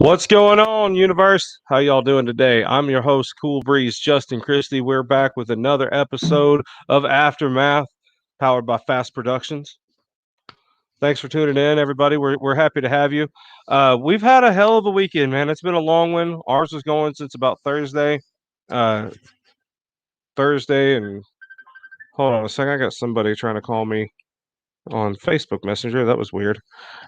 What's going on, universe? How y'all doing today? I'm your host, Cool Breeze, Justin Christie. We're back with another episode of Aftermath, powered by FAST Productions. Thanks for tuning in, everybody. We're happy to have you. We've had a hell of a weekend, man. It's been a long one. Ours was going since about Thursday. Uh, Thursday, and hold on a second. I got somebody trying to call me on Facebook Messenger. That was weird.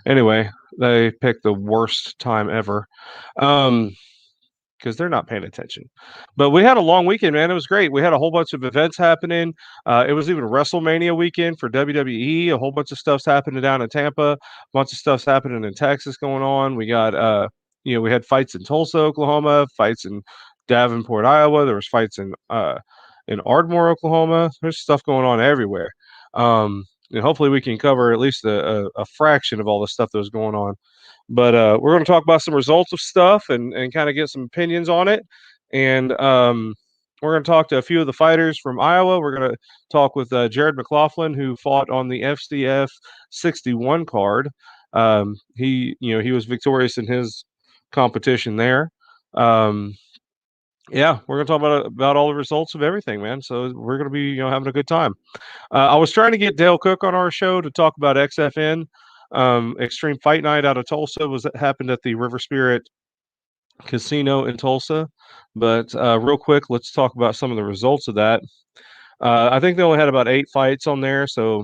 Anyway, they picked the worst time ever. Because they're not paying attention. But we had a long weekend, man. It was great. We had a whole bunch of events happening. It was even WrestleMania weekend for WWE. A whole bunch of stuff's happening down in Tampa. A bunch of stuff's happening in Texas going on. We got, we had fights in Tulsa, Oklahoma, fights in Davenport, Iowa. There was fights in Ardmore, Oklahoma. There's stuff going on everywhere. And hopefully we can cover at least a fraction of all the stuff that was going on. But we're going to talk about some results of stuff and kind of get some opinions on it. And we're going to talk to a few of the fighters from Iowa. We're going to talk with Jared McLoughlin, who fought on the FCF 61 card. He was victorious in his competition there. Yeah, we're going to talk about all the results of everything, man. So we're going to be having a good time. I was trying to get Dale Cook on our show to talk about XFN. Xtreme Fight Night out of Tulsa happened at the River Spirit Casino in Tulsa. But real quick, let's talk about some of the results of that. I think they only had about 8 fights on there. So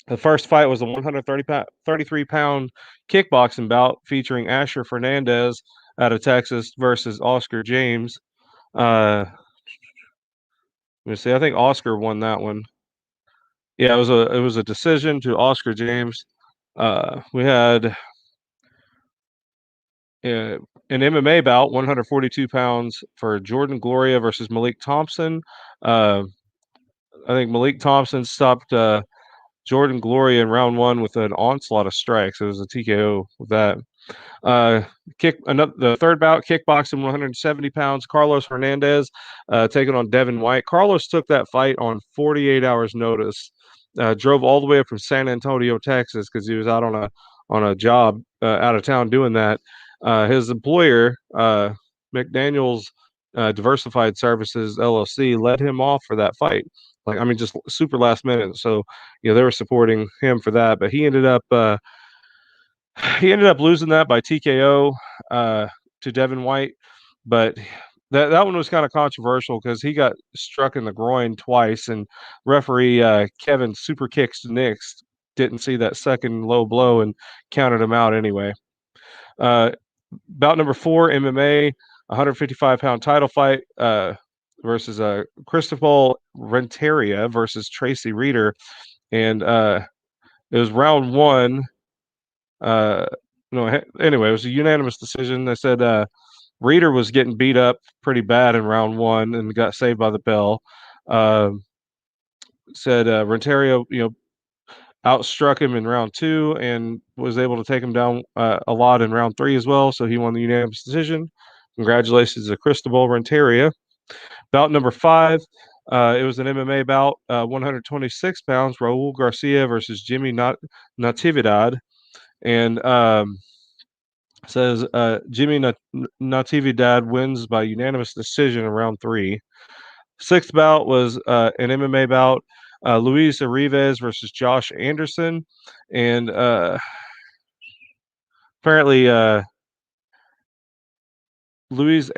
the first fight was a 133-pound kickboxing bout featuring Asher Fernandez out of Texas versus Oscar James. Let me see. I think Oscar won that one. Yeah, it was a decision to Oscar James. We had an MMA bout, 142 pounds for Jordan Gloria versus Malik Thompson. I think Malik Thompson stopped Jordan Gloria in round 1 with an onslaught of strikes. It was a TKO with that. The third bout, kickboxing, 170 pounds. Carlos Hernandez taking on Devin White. Carlos took that fight on 48 hours notice. Drove all the way up from San Antonio, Texas, because he was out on a job out of town doing that. His employer, McDaniel's Diversified Services LLC, led him off for that fight. Just super last minute. So they were supporting him for that, but he ended up losing that by TKO to Devin White. But that one was kind of controversial because he got struck in the groin twice, and referee Kevin Super Kicks Nix didn't see that second low blow and counted him out anyway. Bout number 4, MMA, 155-pound title fight versus Cristobal Renteria versus Tracy Reeder. And it was round 1. Anyway, it was a unanimous decision. They said Reeder was getting beat up pretty bad in round 1 and got saved by the bell. Said Renteria, outstruck him in round 2 and was able to take him down a lot in round 3 as well. So he won the unanimous decision. Congratulations to Cristobal Renteria. Bout number 5, it was an MMA bout, 126 pounds, Raul Garcia versus Jimmy Natividad. And says Jimmy Natividad wins by unanimous decision in round 3. 6th bout was an MMA bout, Luis Arrives versus Josh Anderson. And apparently Luis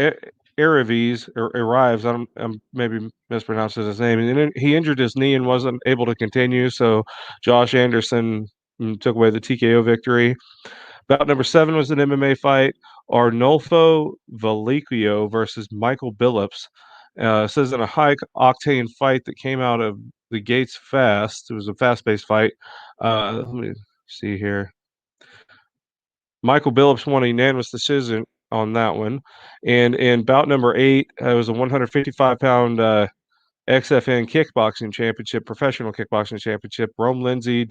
Arrives, I'm maybe mispronouncing his name, and he injured his knee and wasn't able to continue, so Josh Anderson took away the TKO victory. Bout number 7 was an MMA fight, Arnolfo Valiquio versus Michael Billups. Says in a high-octane fight that came out of the gates fast. It was a fast-paced fight. Let me see here. Michael Billups won a unanimous decision on that one. And in bout number 8, it was a 155-pound XFN kickboxing championship, professional kickboxing championship. Rome Lindsay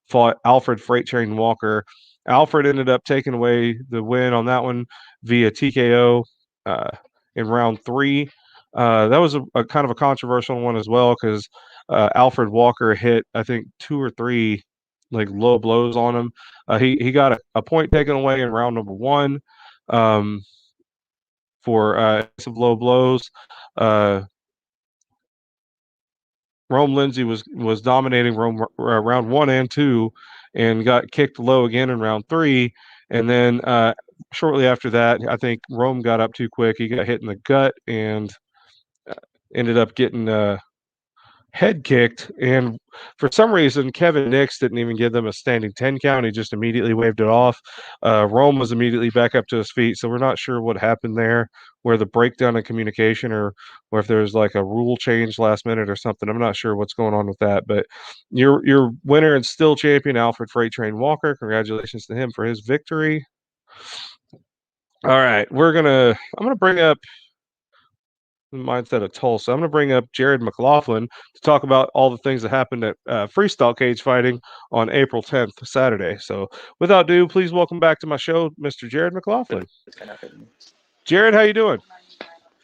fought Alfred Freight Train Walker. Alfred ended up taking away the win on that one via TKO in round 3. That was a kind of a controversial one as well because Alfred Walker hit, I think, 2 or 3 like low blows on him. He got a point taken away in round number one um, for some low blows. Uh, Rome Lindsay was dominating round one and two, and got kicked low again in round three. And then shortly after that, I think Rome got up too quick. He got hit in the gut and ended up getting head kicked. And for some reason, Kevin Nix didn't even give them a standing 10 count. He just immediately waved it off. Rome was immediately back up to his feet. So we're not sure what happened there, where the breakdown in communication or if there's like a rule change last minute or something. I'm not sure what's going on with that. But your winner and still champion, Alfred Freight Train Walker, congratulations to him for his victory. All right, I'm gonna bring up mindset of Tulsa. I'm going to bring up Jared McLoughlin to talk about all the things that happened at Freestyle Cage Fighting on April 10th, Saturday. So, without ado, please welcome back to my show, Mr. Jared McLoughlin. Jared, how you doing?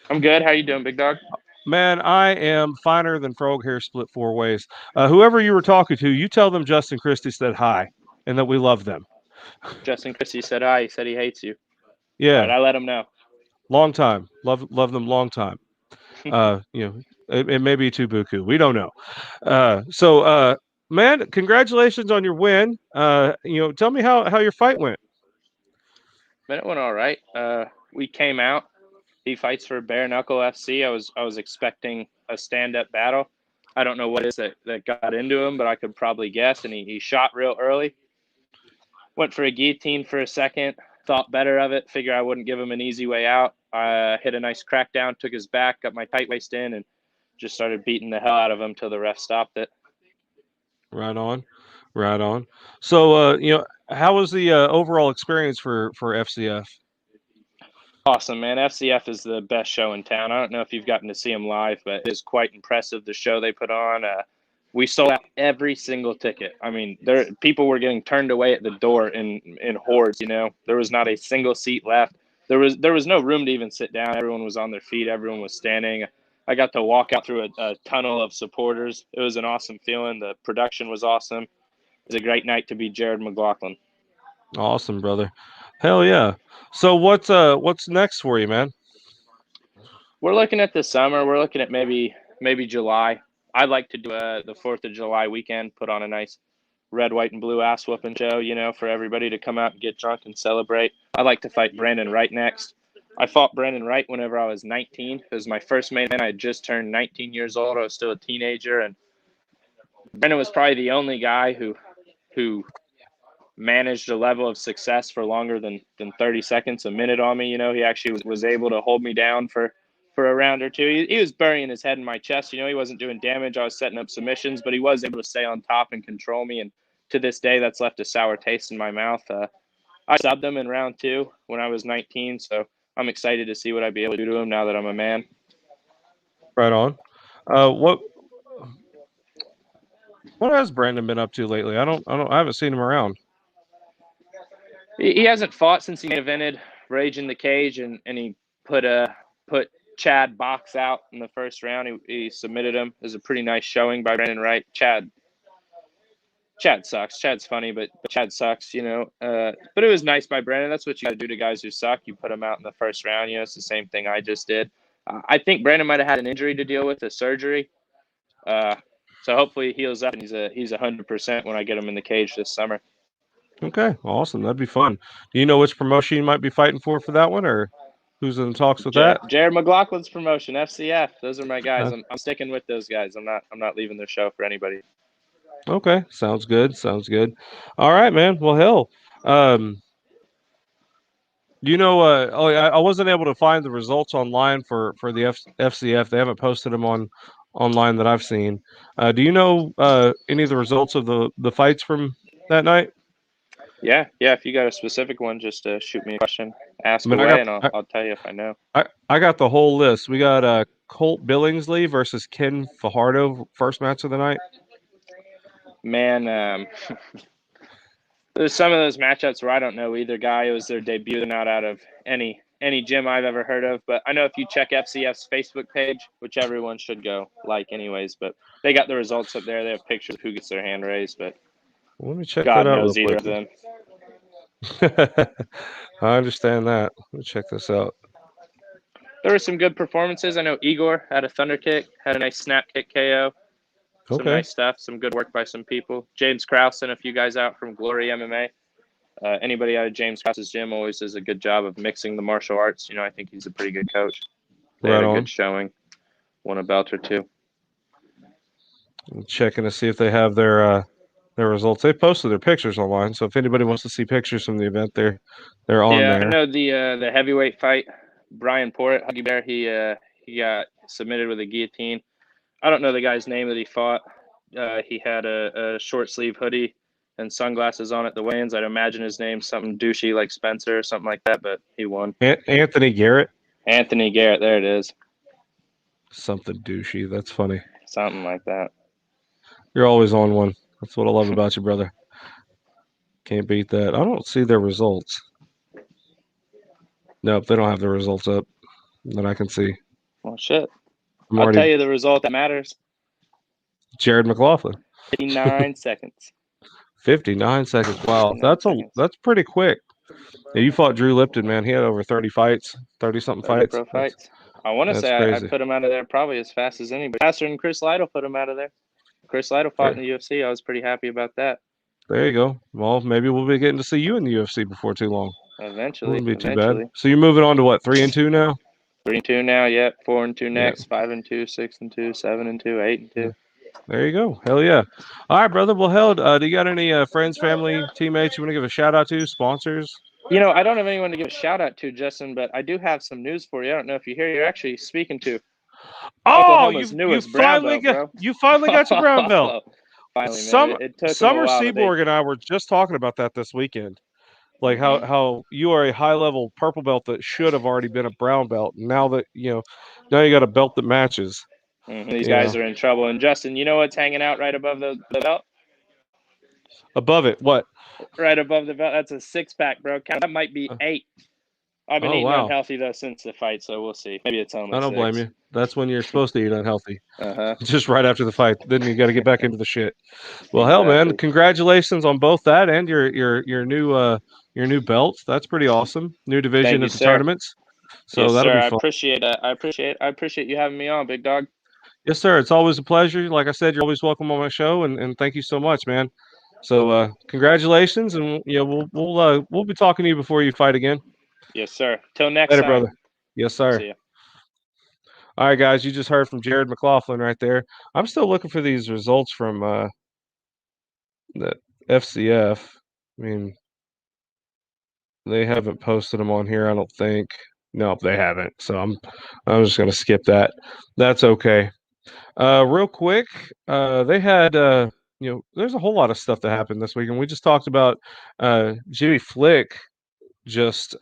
I'm good. How you doing, big dog? Man, I am finer than frog hair split four ways. Whoever you were talking to, you tell them Justin Christie said hi and that we love them. Justin Christie said hi. He said he hates you. Yeah. All right, I let him know. Long time. Love them long time. It may be too buku. We don't know. Man, congratulations on your win. Tell me how your fight went. Man, it went all right. We came out. He fights for Bare Knuckle FC. I was expecting a stand-up battle. I don't know what it is that got into him, but I could probably guess. And he shot real early. Went for a guillotine for a second. Thought better of it. Figured I wouldn't give him an easy way out. Hit a nice crackdown. Took his back. Got my tight waist in, and just started beating the hell out of him till the ref stopped it. Right on. So, how was the overall experience for FCF? Awesome, man. FCF is the best show in town. I don't know if you've gotten to see them live, but it is quite impressive, the show they put on. We sold out every single ticket. I mean, people were getting turned away at the door in hordes, you know. There was not a single seat left. There was no room to even sit down. Everyone was on their feet. Everyone was standing. I got to walk out through a tunnel of supporters. It was an awesome feeling. The production was awesome. It was a great night to be Jared McLoughlin. Awesome, brother. Hell yeah. So what's next for you, man? We're looking at the summer. We're looking at maybe July. I'd like to do the 4th of July weekend, put on a nice red, white, and blue ass whooping show, you know, for everybody to come out and get drunk and celebrate. I'd like to fight Brandon Wright next. I fought Brandon Wright whenever I was 19. It was my first main event. I had just turned 19 years old. I was still a teenager, and Brandon was probably the only guy who managed a level of success for longer than 30 seconds, a minute on me. You know, he actually was able to hold me down for a round or two. He was burying his head in my chest. You know, he wasn't doing damage. I was setting up submissions, but he was able to stay on top and control me. And to this day, that's left a sour taste in my mouth. I subbed him in round 2 when I was 19, so I'm excited to see what I'd be able to do to him now that I'm a man. Right on. What has Brandon been up to lately? I haven't seen him around. He hasn't fought since he main evented Rage in the Cage, and he put Chad Box out in the first round. He submitted him. It was a pretty nice showing by Brandon Wright. Chad sucks. Chad's funny, but Chad sucks, you know. But it was nice by Brandon. That's what you got to do to guys who suck. You put them out in the first round. You know, it's the same thing I just did. I think Brandon might have had an injury to deal with, a surgery. So hopefully he heals up and he's 100% when I get him in the cage this summer. Okay, awesome. That'd be fun. Do you know which promotion you might be fighting for that one, or who's in talks with that? Jared McLaughlin's promotion, FCF. Those are my guys. I'm sticking with those guys. I'm not leaving their show for anybody. Okay, sounds good. All right, man. Well, hell, I wasn't able to find the results online for the FCF. They haven't posted them online that I've seen. Do you know any of the results of the fights from that night? Yeah. If you got a specific one, just shoot me a question, ask away, and I'll tell you if I know. I got the whole list. We got Colt Billingsley versus Ken Fajardo, first match of the night. Man, there's some of those matchups where I don't know either guy. It was their debut. They're not out of any gym I've ever heard of. But I know if you check FCF's Facebook page, which everyone should go like anyways, but they got the results up there. They have pictures of who gets their hand raised. But Let me check God that out real knows either quick. of them. I understand that. Let me check this out. There were some good performances. I know Igor had a thunder kick, had a nice snap kick KO. Some Okay. nice stuff. Some good work by some people. James Krause and a few guys out from Glory MMA. Anybody out of James Krause's gym always does a good job of mixing the martial arts. You know, I think he's a pretty good coach. They Right had a on. good showing. Won a belt or two. I'm checking to see if they have their results. They posted their pictures online, so if anybody wants to see pictures from the event, they're on Yeah, there. I know the heavyweight fight. Brian Porritt, Huggy Bear, he got submitted with a guillotine. I don't know the guy's name that he fought. He had a short sleeve hoodie and sunglasses on at the weigh-ins. I'd imagine his name's something douchey like Spencer or something like that, but he won. Anthony Garrett. Anthony Garrett, there it is. Something douchey. That's funny. Something like that. You're always on one. That's what I love about you, brother. Can't beat that. I don't see their results. Nope, they don't have the results up that I can see. Well, shit. I'm I'll tell already you the result that matters. Jared McLoughlin. 59 seconds. 59 seconds. Wow, 59 seconds. that's pretty quick. Yeah, you fought Drew Lipton, man. He had over 30 fights, 30-something 30 fights. pro fights. I want to That's say I crazy. put him out of there probably as fast as anybody. Faster than Chris Lytle put him out of there. Chris Lytle fought in the UFC. I was pretty happy about that. There you go. Well, maybe we'll be getting to see you in the UFC before too long. Eventually. Wouldn't be too bad. So you're moving on to what, 3-2 now? 3-2 now, yep. 4-2 next. 5-2, 6-2, 7-2, 8-2. There you go. Hell yeah. All right, brother. Well, hell, do you got any friends, family, teammates you want to give a shout out to, sponsors? You know, I don't have anyone to give a shout out to, Justin, but I do have some news for you. I don't know if you hear. You're actually speaking to Oklahoma's newest brown belt, bro. You finally got your brown belt. Finally, man. It took Summer a while. Seaborg and I were just talking about that this weekend. Like how you are a high level purple belt that should have already been a brown belt. Now that now you got a belt that matches. These guys are in trouble. And Justin, you know what's hanging out right above the belt? Above it, what? Right above the belt. That's a 6-pack, bro. That might be 8. I've been eating unhealthy though since the fight, so we'll see. Maybe it's only 6. I don't blame you. That's when you're supposed to eat unhealthy. Uh-huh. Just right after the fight. Then you got to get back into the shit. Well, hell, man, congratulations on both that and your new belts. That's pretty awesome. New division at the tournaments. So that'll be fun. I appreciate you having me on, big dog. Yes, sir. It's always a pleasure. Like I said, you're always welcome on my show, and thank you so much, man. So congratulations, and we'll be talking to you before you fight again. Yes, sir. Till next time, brother. Yes, sir. See ya. All right, guys, you just heard from Jared McLoughlin right there. I'm still looking for these results from the FCF. I mean, they haven't posted them on here, I don't think. No, they haven't. So I'm just gonna skip that. That's okay. Real quick, they had there's a whole lot of stuff that happened this week, and we just talked about Jimmy Flick just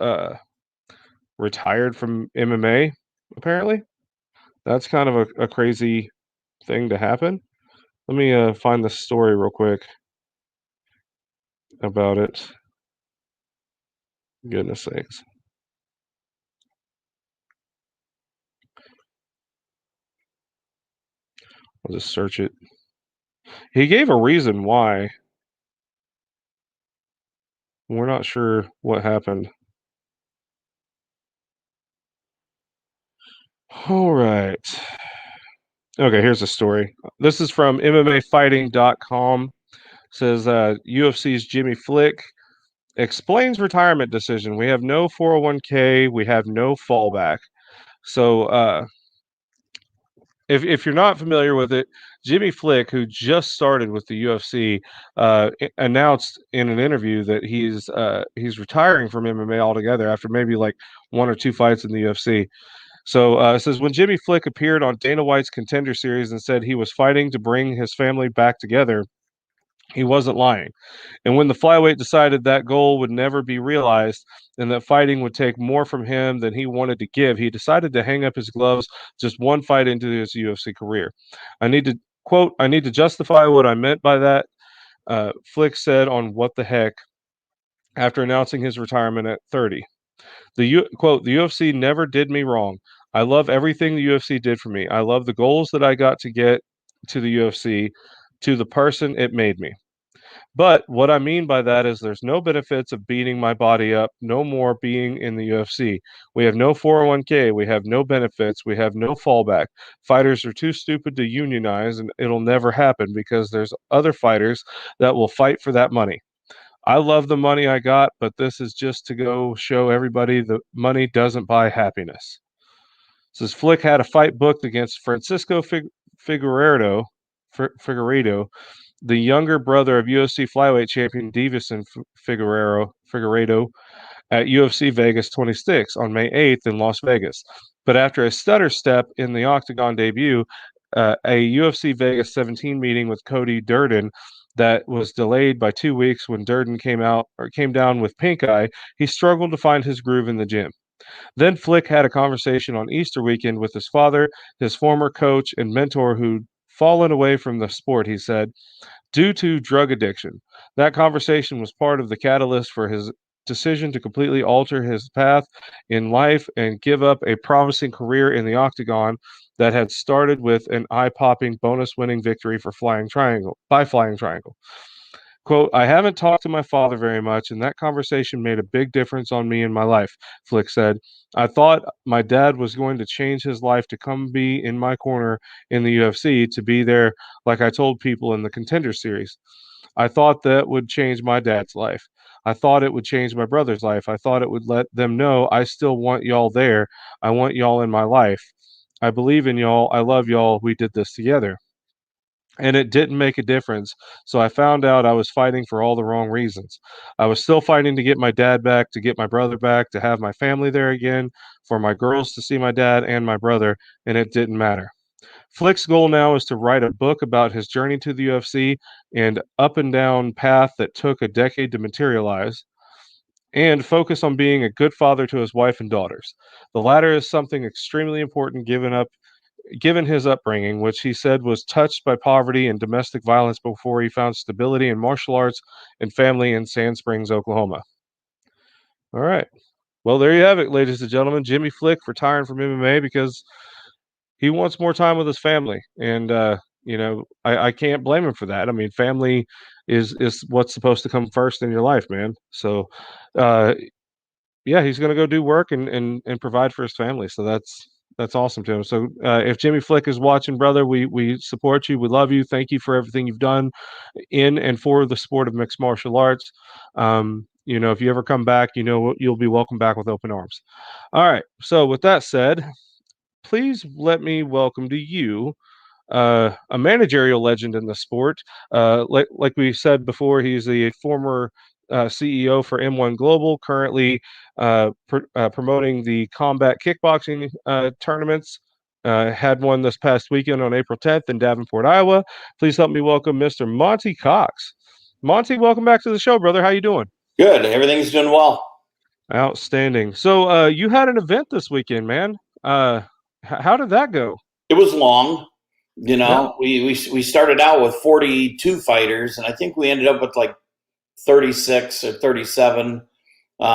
retired from MMA. Apparently, that's kind of a crazy thing to happen. Let me find the story real quick about it. Goodness sakes. I'll just search it. He gave a reason why. We're not sure what happened. All right. Okay, here's the story. This is from MMAfighting.com. Says UFC's Jimmy Flick explains retirement decision. We have no 401k. We have no fallback. So if you're not familiar with it, Jimmy Flick, who just started with the UFC, announced in an interview that he's retiring from MMA altogether after maybe like 1 or 2 fights in the UFC. So it says when Jimmy Flick appeared on Dana White's Contender Series and said he was fighting to bring his family back together, he wasn't lying. And when the flyweight decided that goal would never be realized and that fighting would take more from him than he wanted to give, he decided to hang up his gloves just one fight into his UFC career. I need to justify what I meant by that, Flick said on What the Heck after announcing his retirement at 30. The UFC never did me wrong. I love everything the UFC did for me. I love the goals that I got to get to the UFC, to the person it made me. But what I mean by that is there's no benefits of beating my body up, no more being in the UFC. We have no 401k, we have no benefits, we have no fallback. Fighters are too stupid to unionize, and it'll never happen because there's other fighters that will fight for that money. I love the money I got, but this is just to go show everybody that money doesn't buy happiness. Says Flick had a fight booked against Francisco Figueiredo, the younger brother of UFC flyweight champion Davison Figueiredo at UFC Vegas 26 on May 8th in Las Vegas. But after a stutter step in the octagon debut, a UFC Vegas 17 meeting with Cody Durden that was delayed by 2 weeks when Durden came down with pink eye, he struggled to find his groove in the gym. Then Flick had a conversation on Easter weekend with his father, his former coach and mentor who'd fallen away from the sport, he said, due to drug addiction. That conversation was part of the catalyst for his decision to completely alter his path in life and give up a promising career in the octagon that had started with an eye-popping bonus-winning victory for Flying Triangle. Quote, I haven't talked to my father very much, and that conversation made a big difference on me in my life, Flick said. I thought my dad was going to change his life to come be in my corner in the UFC, to be there like I told people in the Contender Series. I thought that would change my dad's life. I thought it would change my brother's life. I thought it would let them know I still want y'all there. I want y'all in my life. I believe in y'all. I love y'all. We did this together. And it didn't make a difference. So I found out I was fighting for all the wrong reasons. I was still fighting to get my dad back, to get my brother back, to have my family there again, for my girls to see my dad and my brother, and it didn't matter. Flick's goal now is to write a book about his journey to the UFC and up and down path that took a decade to materialize, and focus on being a good father to his wife and daughters. The latter is something extremely important given his upbringing, which he said was touched by poverty and domestic violence before he found stability in martial arts and family in Sand Springs, Oklahoma. All right. Well, there you have it, ladies and gentlemen. Jimmy Flick retiring from MMA because he wants more time with his family. And, I can't blame him for that. I mean, family is what's supposed to come first in your life, man. So, uh, yeah, he's going to go do work and provide for his family. So that's awesome to him. So if Jimmy Flick is watching, brother, we support you. We love you. Thank you for everything you've done in and for the sport of mixed martial arts. If you ever come back, you'll be welcome back with open arms. All right. So with that said, please let me welcome to you a managerial legend in the sport. Like we said before, he's the former CEO for M1 Global, currently promoting the Kombat Kickboxing tournaments. Had one this past weekend on April 10th in Davenport, Iowa. Please help me welcome Mr. Monte Cox. Monte, welcome back to the show, brother. How you doing? Good. Everything's doing well. Outstanding. So you had an event this weekend, man. How did that go? It was long. Yeah. We started out with 42 fighters, and I think we ended up with like 36 or 37. We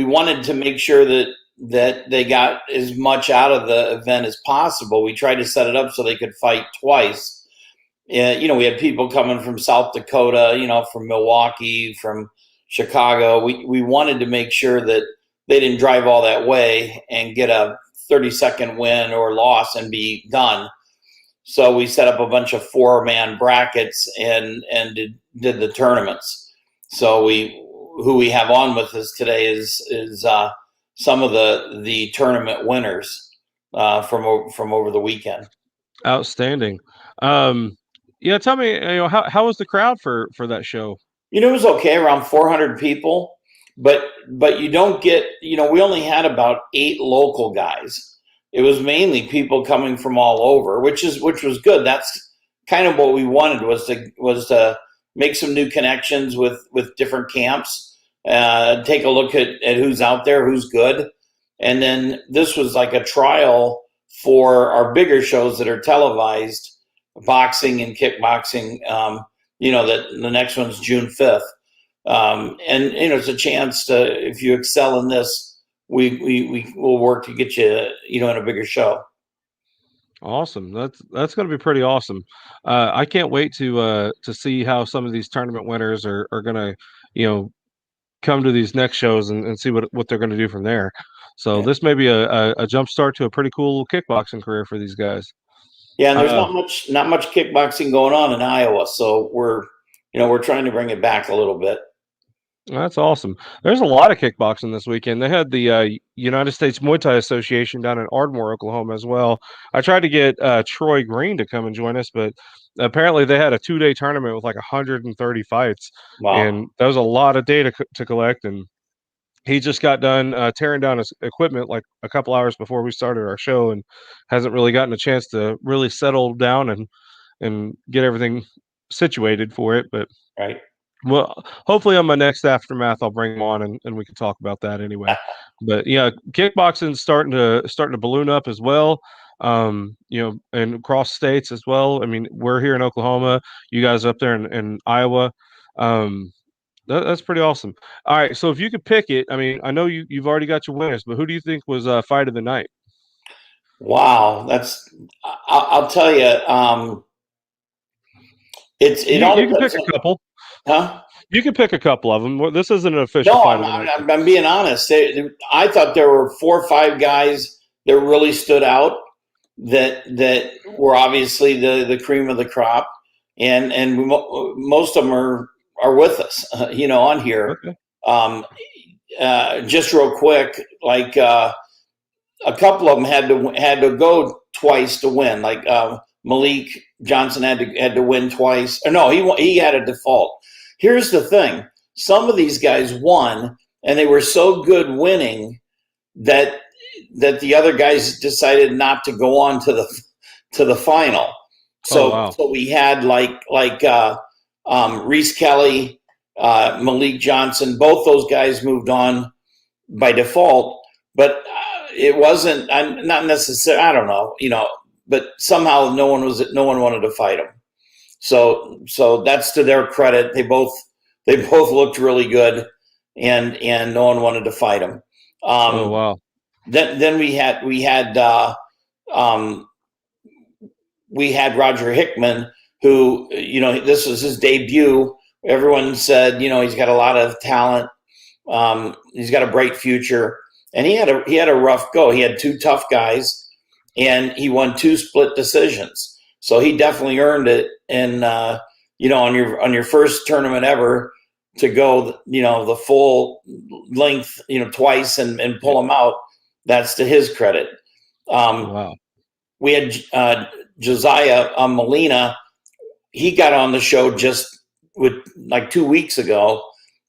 wanted to make sure that they got as much out of the event as possible. We tried to set it up so they could fight twice. We had people coming from South Dakota, from Milwaukee, from Chicago. We wanted to make sure that they didn't drive all that way and get a 30-second win or loss and be done. So we set up a bunch of 4-man brackets and did the tournaments. So who we have on with us today is some of the tournament winners from over the weekend. Outstanding. Tell me, how was the crowd for that show? It was okay, around 400 people, but you don't get, we only had about 8 local guys. It was mainly people coming from all over, which was good. That's kind of what we wanted, was to make some new connections with different camps, take a look at who's out there, who's good. And then this was like a trial for our bigger shows that are televised, boxing and kickboxing. That the next one's June 5th. It's a chance to, if you excel in this, we will work to get you, in a bigger show. Awesome. That's going to be pretty awesome. I can't wait to see how some of these tournament winners are going to, come to these next shows and see what they're going to do from there. So Yeah. this may be a jump start to a pretty cool kickboxing career for these guys. Yeah, and there's not much kickboxing going on in Iowa, so we're trying to bring it back a little bit. That's awesome. There's a lot of kickboxing this weekend. They had the United States Muay Thai Association down in Ardmore, Oklahoma as well. I tried to get Troy Green to come and join us, but apparently they had a 2-day tournament with like 130 fights. Wow. And that was a lot of data to collect. And he just got done tearing down his equipment like a couple hours before we started our show and hasn't really gotten a chance to really settle down and get everything situated for it. But right. Well, hopefully on my next aftermath, I'll bring him on and we can talk about that anyway. But yeah, kickboxing's starting to balloon up as well. And across states as well. I mean, we're here in Oklahoma. You guys up there in Iowa. That's pretty awesome. All right, so if you could pick it, I mean, I know you've already got your winners, but who do you think was fight of the night? Wow, I'll tell you. You can pick a couple. Huh? You can pick a couple of them. This isn't an official No, fight of the night. I'm being honest. I thought there were 4 or 5 guys that really stood out that were obviously the cream of the crop, and most of them are with us, on here. Okay. Just real quick, like a couple of them had to go twice to win. Like Malik Johnson had to win twice. Or no, he had a default. Here's the thing: some of these guys won, and they were so good winning that the other guys decided not to go on to the final. So So we had like Reese Kelly, Malik Johnson. Both those guys moved on by default, but it wasn't. Not necessarily. I don't know. But somehow no one wanted to fight them. So that's to their credit. They both looked really good, and no one wanted to fight them. Oh wow! Then we had Roger Hickman, who this was his debut. Everyone said he's got a lot of talent. He's got a bright future, and he had a rough go. He had 2 tough guys, and he won 2 split decisions. So he definitely earned it. And on your first tournament ever to go the full length twice and pull him out, that's to his credit. Wow. We had Josiah Molina. He got on the show just with like 2 weeks ago.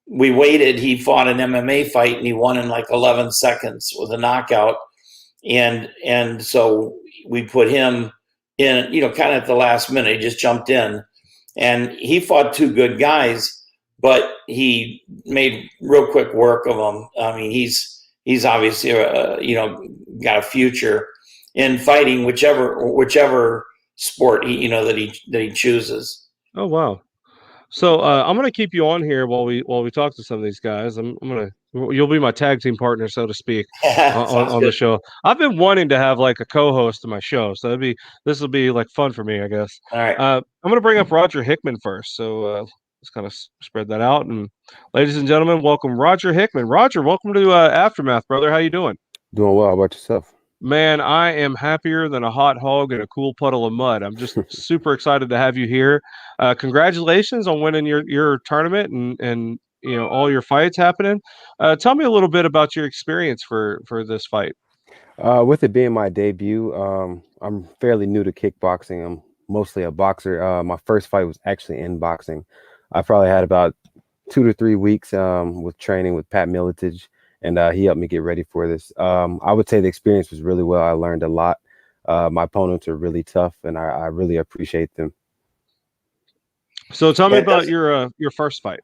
We waited. He fought an MMA fight and he won in like 11 seconds with a knockout. And so we put him in, kind of at the last minute. He just jumped in, and he fought 2 good guys, but he made real quick work of them. I mean, he's obviously got a future in fighting whichever sport that he chooses. Oh wow! So I'm gonna keep you on here while we talk to some of these guys. You'll be my tag team partner, so to speak, on the show. I've been wanting to have like a co-host to my show, so this will be like fun for me, I guess. All right. I'm gonna bring up Roger Hickman first, so let's kind of spread that out. And ladies and gentlemen, welcome Roger Hickman. Roger, welcome to Aftermath, brother. How you doing? Doing well. How about yourself? Man, I am happier than a hot hog in a cool puddle of mud. I'm just super excited to have you here. Congratulations on winning your tournament and all your fights happening. Tell me a little bit about your experience for this fight. With it being my debut, I'm fairly new to kickboxing. I'm mostly a boxer. My first fight was actually in boxing. I probably had about 2 to 3 weeks with training with Pat Miletich. And he helped me get ready for this. I would say the experience was really well. I learned a lot. My opponents are really tough, and I really appreciate them. So tell me about your first fight.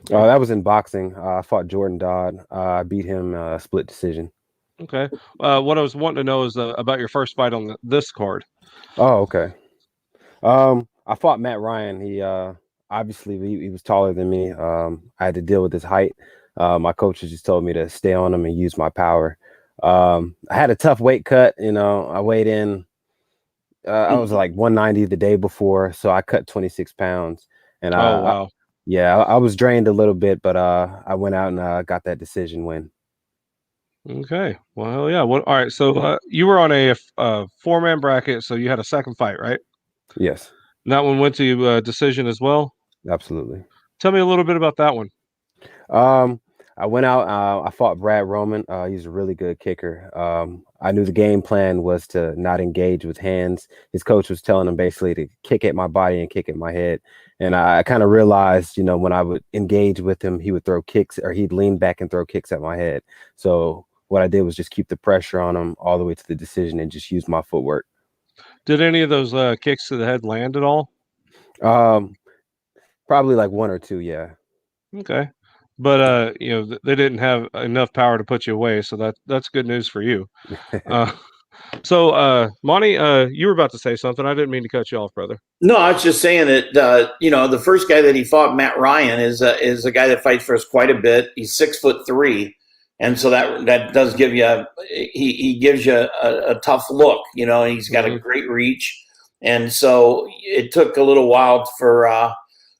That was in boxing. I fought Jordan Dodd. I beat him split decision. Okay. What I was wanting to know is about your first fight on this card. Oh, okay. I fought Matt Ryan. He obviously he was taller than me. I had to deal with his height. My coaches just told me to stay on him and use my power. I had a tough weight cut. I weighed in I was like 190 the day before, so I cut 26 pounds. And Oh wow. I was drained a little bit, but I went out and got that decision win. Okay. Well, hell yeah. What? All right. So you were on a four-man bracket, so you had a second fight, right? Yes, And that one went to decision as well. absolutely. Tell me a little bit about that one. I went out. I fought Brad Roman. He's a really good kicker. I knew the game plan was to not engage with hands. His coach was telling him basically to kick at my body and kick at my head. And I kind of realized, when I would engage with him, he would throw kicks, or he'd lean back and throw kicks at my head. So what I did was just keep the pressure on him all the way to the decision and just use my footwork. Did any of those kicks to the head land at all? Probably like one or two. Yeah. Okay. But they didn't have enough power to put you away, so that's good news for you. So Monty, you were about to say something. I didn't mean to cut you off, brother. No, I was just saying that the first guy that he fought, Matt Ryan, is a guy that fights for us quite a bit. He's 6'3", and so that does give you he gives you a tough look, and he's got a great reach, and so it took a little while for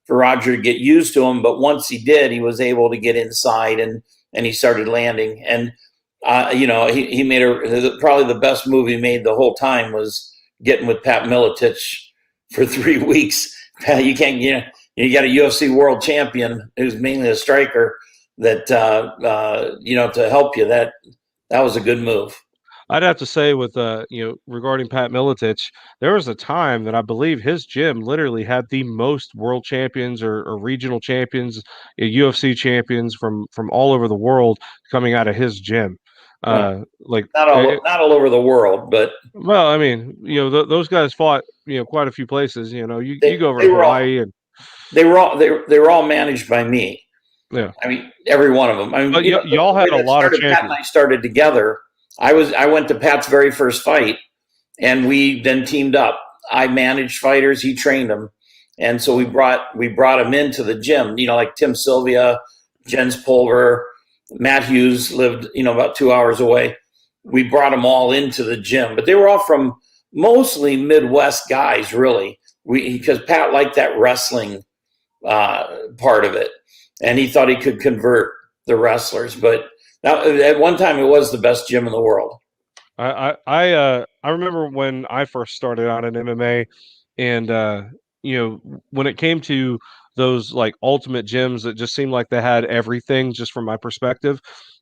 Roger to get used to him, but once he did, he was able to get inside and he started landing, and he made probably the best move he made the whole time was getting with Pat Miletich for 3 weeks. You can't, you got a UFC world champion who's mainly a striker that to help you. That was a good move. I'd have to say with regarding Pat Miletich, there was a time that I believe his gym literally had the most world champions or regional champions, UFC champions from all over the world coming out of his gym. Like not all over the world, but well, I mean, those guys fought quite a few places. You go over to Hawaii and they were all managed by me. Yeah, I mean every one of them. I mean, but y'all had a lot of champions. Pat and I started together. I went to Pat's very first fight, and we then teamed up. I managed fighters, he trained them, and so we brought him into the gym. Like Tim Sylvia, Jens Pulver, Matt Hughes lived about 2 hours away. We brought them all into the gym, but they were all from mostly Midwest guys, really. Because Pat liked that wrestling part of it, and he thought he could convert the wrestlers, but. Now, at one time, it was the best gym in the world. I remember when I first started out in MMA, and when it came to those like ultimate gyms that just seemed like they had everything, just from my perspective.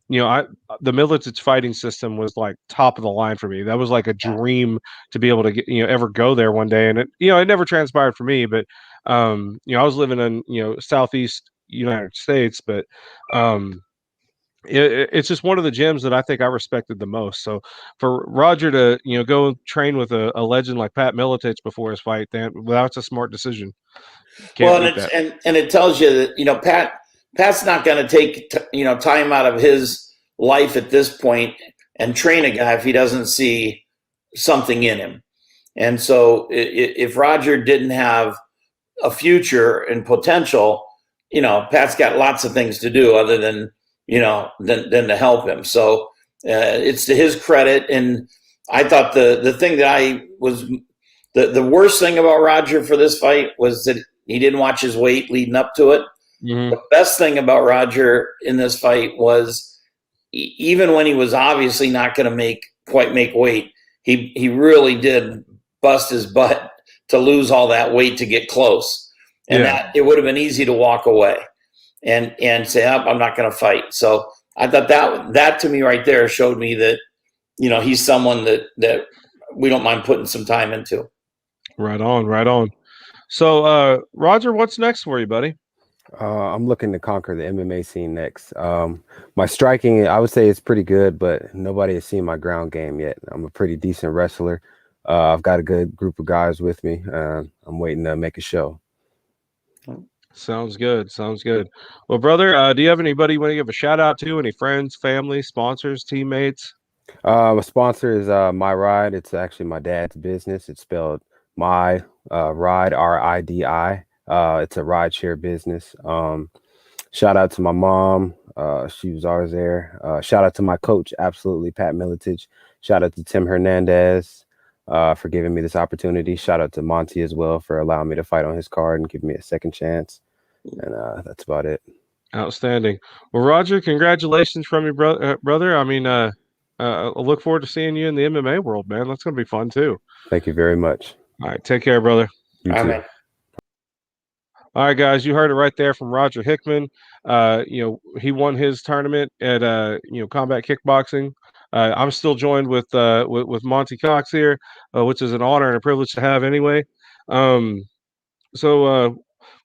The Miletich fighting system was like top of the line for me. That was like a dream to be able to get ever go there one day, and it never transpired for me. But I was living in Southeast United States, but it's just one of the gyms that I think I respected the most. So for Roger to go train with a legend like Pat Miletich before his fight, that's a smart decision. And it tells you that Pat's not going to take time out of his life at this point and train a guy if he doesn't see something in him. And so if Roger didn't have a future and potential, Pat's got lots of things to do other than than to help him. So it's to his credit. And I thought the thing that I was the worst thing about Roger for this fight was that he didn't watch his weight leading up to it. Mm-hmm. The best thing about Roger in this fight was even when he was obviously not going to quite make weight, he really did bust his butt to lose all that weight to get close. And that it would have been easy to walk away and say, oh, I'm not going to fight. So I thought that to me right there showed me that, he's someone that we don't mind putting some time into. Right on, right on. So, Roger, what's next for you, buddy? I'm looking to conquer the MMA scene next. My striking, I would say, is pretty good, but nobody has seen my ground game yet. I'm a pretty decent wrestler. I've got a good group of guys with me. I'm waiting to make a show. Sounds good. Sounds good. Well, brother, do you have anybody you want to give a shout out to? Any friends, family, sponsors, teammates? My sponsor is My Ride. It's actually my dad's business. It's spelled My Ride, RIDI. It's a ride share business. Shout out to my mom. She was always there. Shout out to my coach, absolutely, Pat Miletich. Shout out to Tim Hernandez. for giving me this opportunity. Shout out to Monte as well for allowing me to fight on his card and giving me a second chance. And that's about it. Outstanding. Well, Roger, congratulations from your brother. I mean, I look forward to seeing you in the MMA world, man. That's going to be fun too. Thank you very much. All right, take care, brother. You too. Amen. All right, guys, you heard it right there from Roger Hickman. He won his tournament at Kombat Kickboxing. I'm still joined with Monte Cox here, which is an honor and a privilege to have anyway. So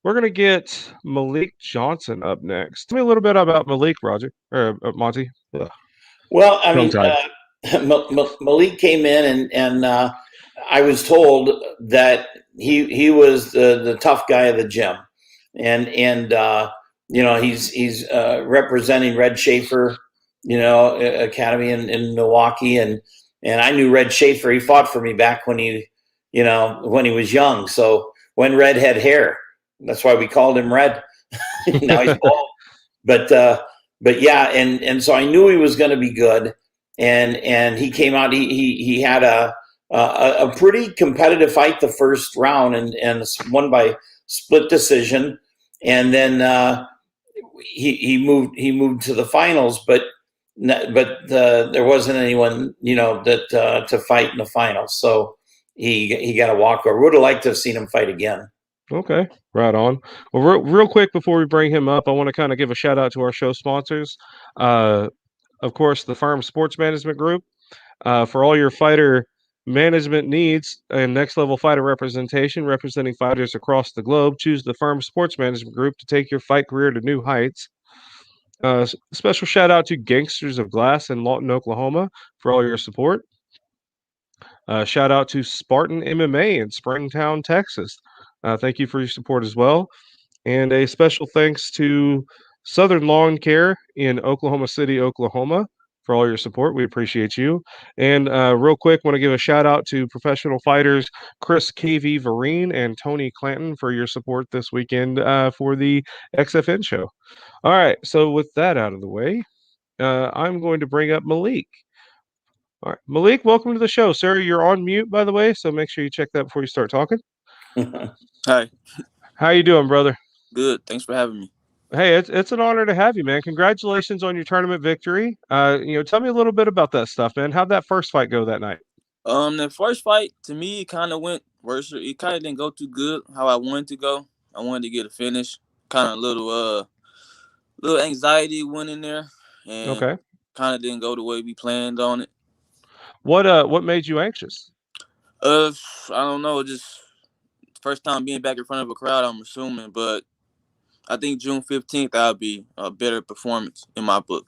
we're gonna get Malik Johnson up next. Tell me a little bit about Malik, Roger or Monty. Ugh. Well, I mean, Malik came in, and I was told that he was the tough guy of the gym, and he's representing Red Schaefer, Academy in Milwaukee, and I knew Red Schaefer. He fought for me back when he was young. So when Red had hair, that's why we called him Red. Now he's bald, but yeah, and so I knew he was going to be good, and he came out. He had a pretty competitive fight the first round, and won by split decision, and then he moved to the finals, but there wasn't anyone that to fight in the finals, so he got a walkover. Would have liked to have seen him fight again. Okay, right on. Well, real quick before we bring him up, I want to kind of give a shout out to our show sponsors. Of course, the Firm Sports Management Group. For all your fighter management needs and next level fighter representation, representing fighters across the globe, choose the Firm Sports Management Group to take your fight career to new heights. Special shout out to Gangsters of Glass in Lawton, Oklahoma, for all your support. Shout out to Spartan MMA in Springtown, Texas. Thank you for your support as well. And a special thanks to Southern Lawn Care in Oklahoma City, Oklahoma, for all your support. We appreciate you. And real quick, want to give a shout out to professional fighters Chris KV Vereen and Tony Clanton for your support this weekend for the XFN show. All right, so with that out of the way, I'm going to bring up Malik. All right, Malik, welcome to the show, sir. You're on mute, by the way, so make sure you check that before you start talking. Hi. How you doing, brother? Good. Thanks for having me. Hey, it's an honor to have you, man. Congratulations on your tournament victory. Tell me a little bit about that stuff, man. How'd that first fight go that night? The first fight to me kind of went worse. It kind of didn't go too good how I wanted to go. I wanted to get a finish. Kind of little anxiety went in there, and Okay. kind of didn't go the way we planned on it. What made you anxious? I don't know, just first time being back in front of a crowd, I'm assuming, but I think June 15th that'll be a better performance in my book.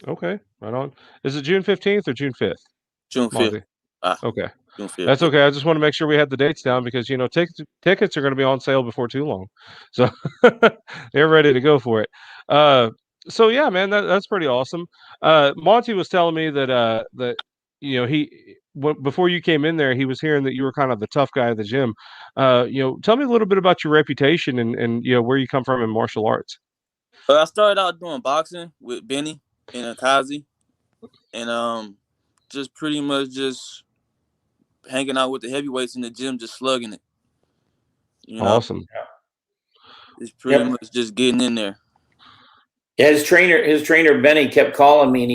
Okay, right on. Is it June 15th or June 5th? June 5th. Okay. June 5th. That's okay. I just want to make sure we had the dates down because tickets are going to be on sale before too long, so they're ready to go for it. So yeah, man, that's pretty awesome. Monty was telling me that before you came in there, he was hearing that you were kind of the tough guy at the gym. Tell me a little bit about your reputation and where you come from in martial arts. I started out doing boxing with Benny and Akazi, and just pretty much just hanging out with the heavyweights in the gym, just slugging it. Awesome. It's pretty much just getting in there. Yeah, his trainer Benny kept calling me, and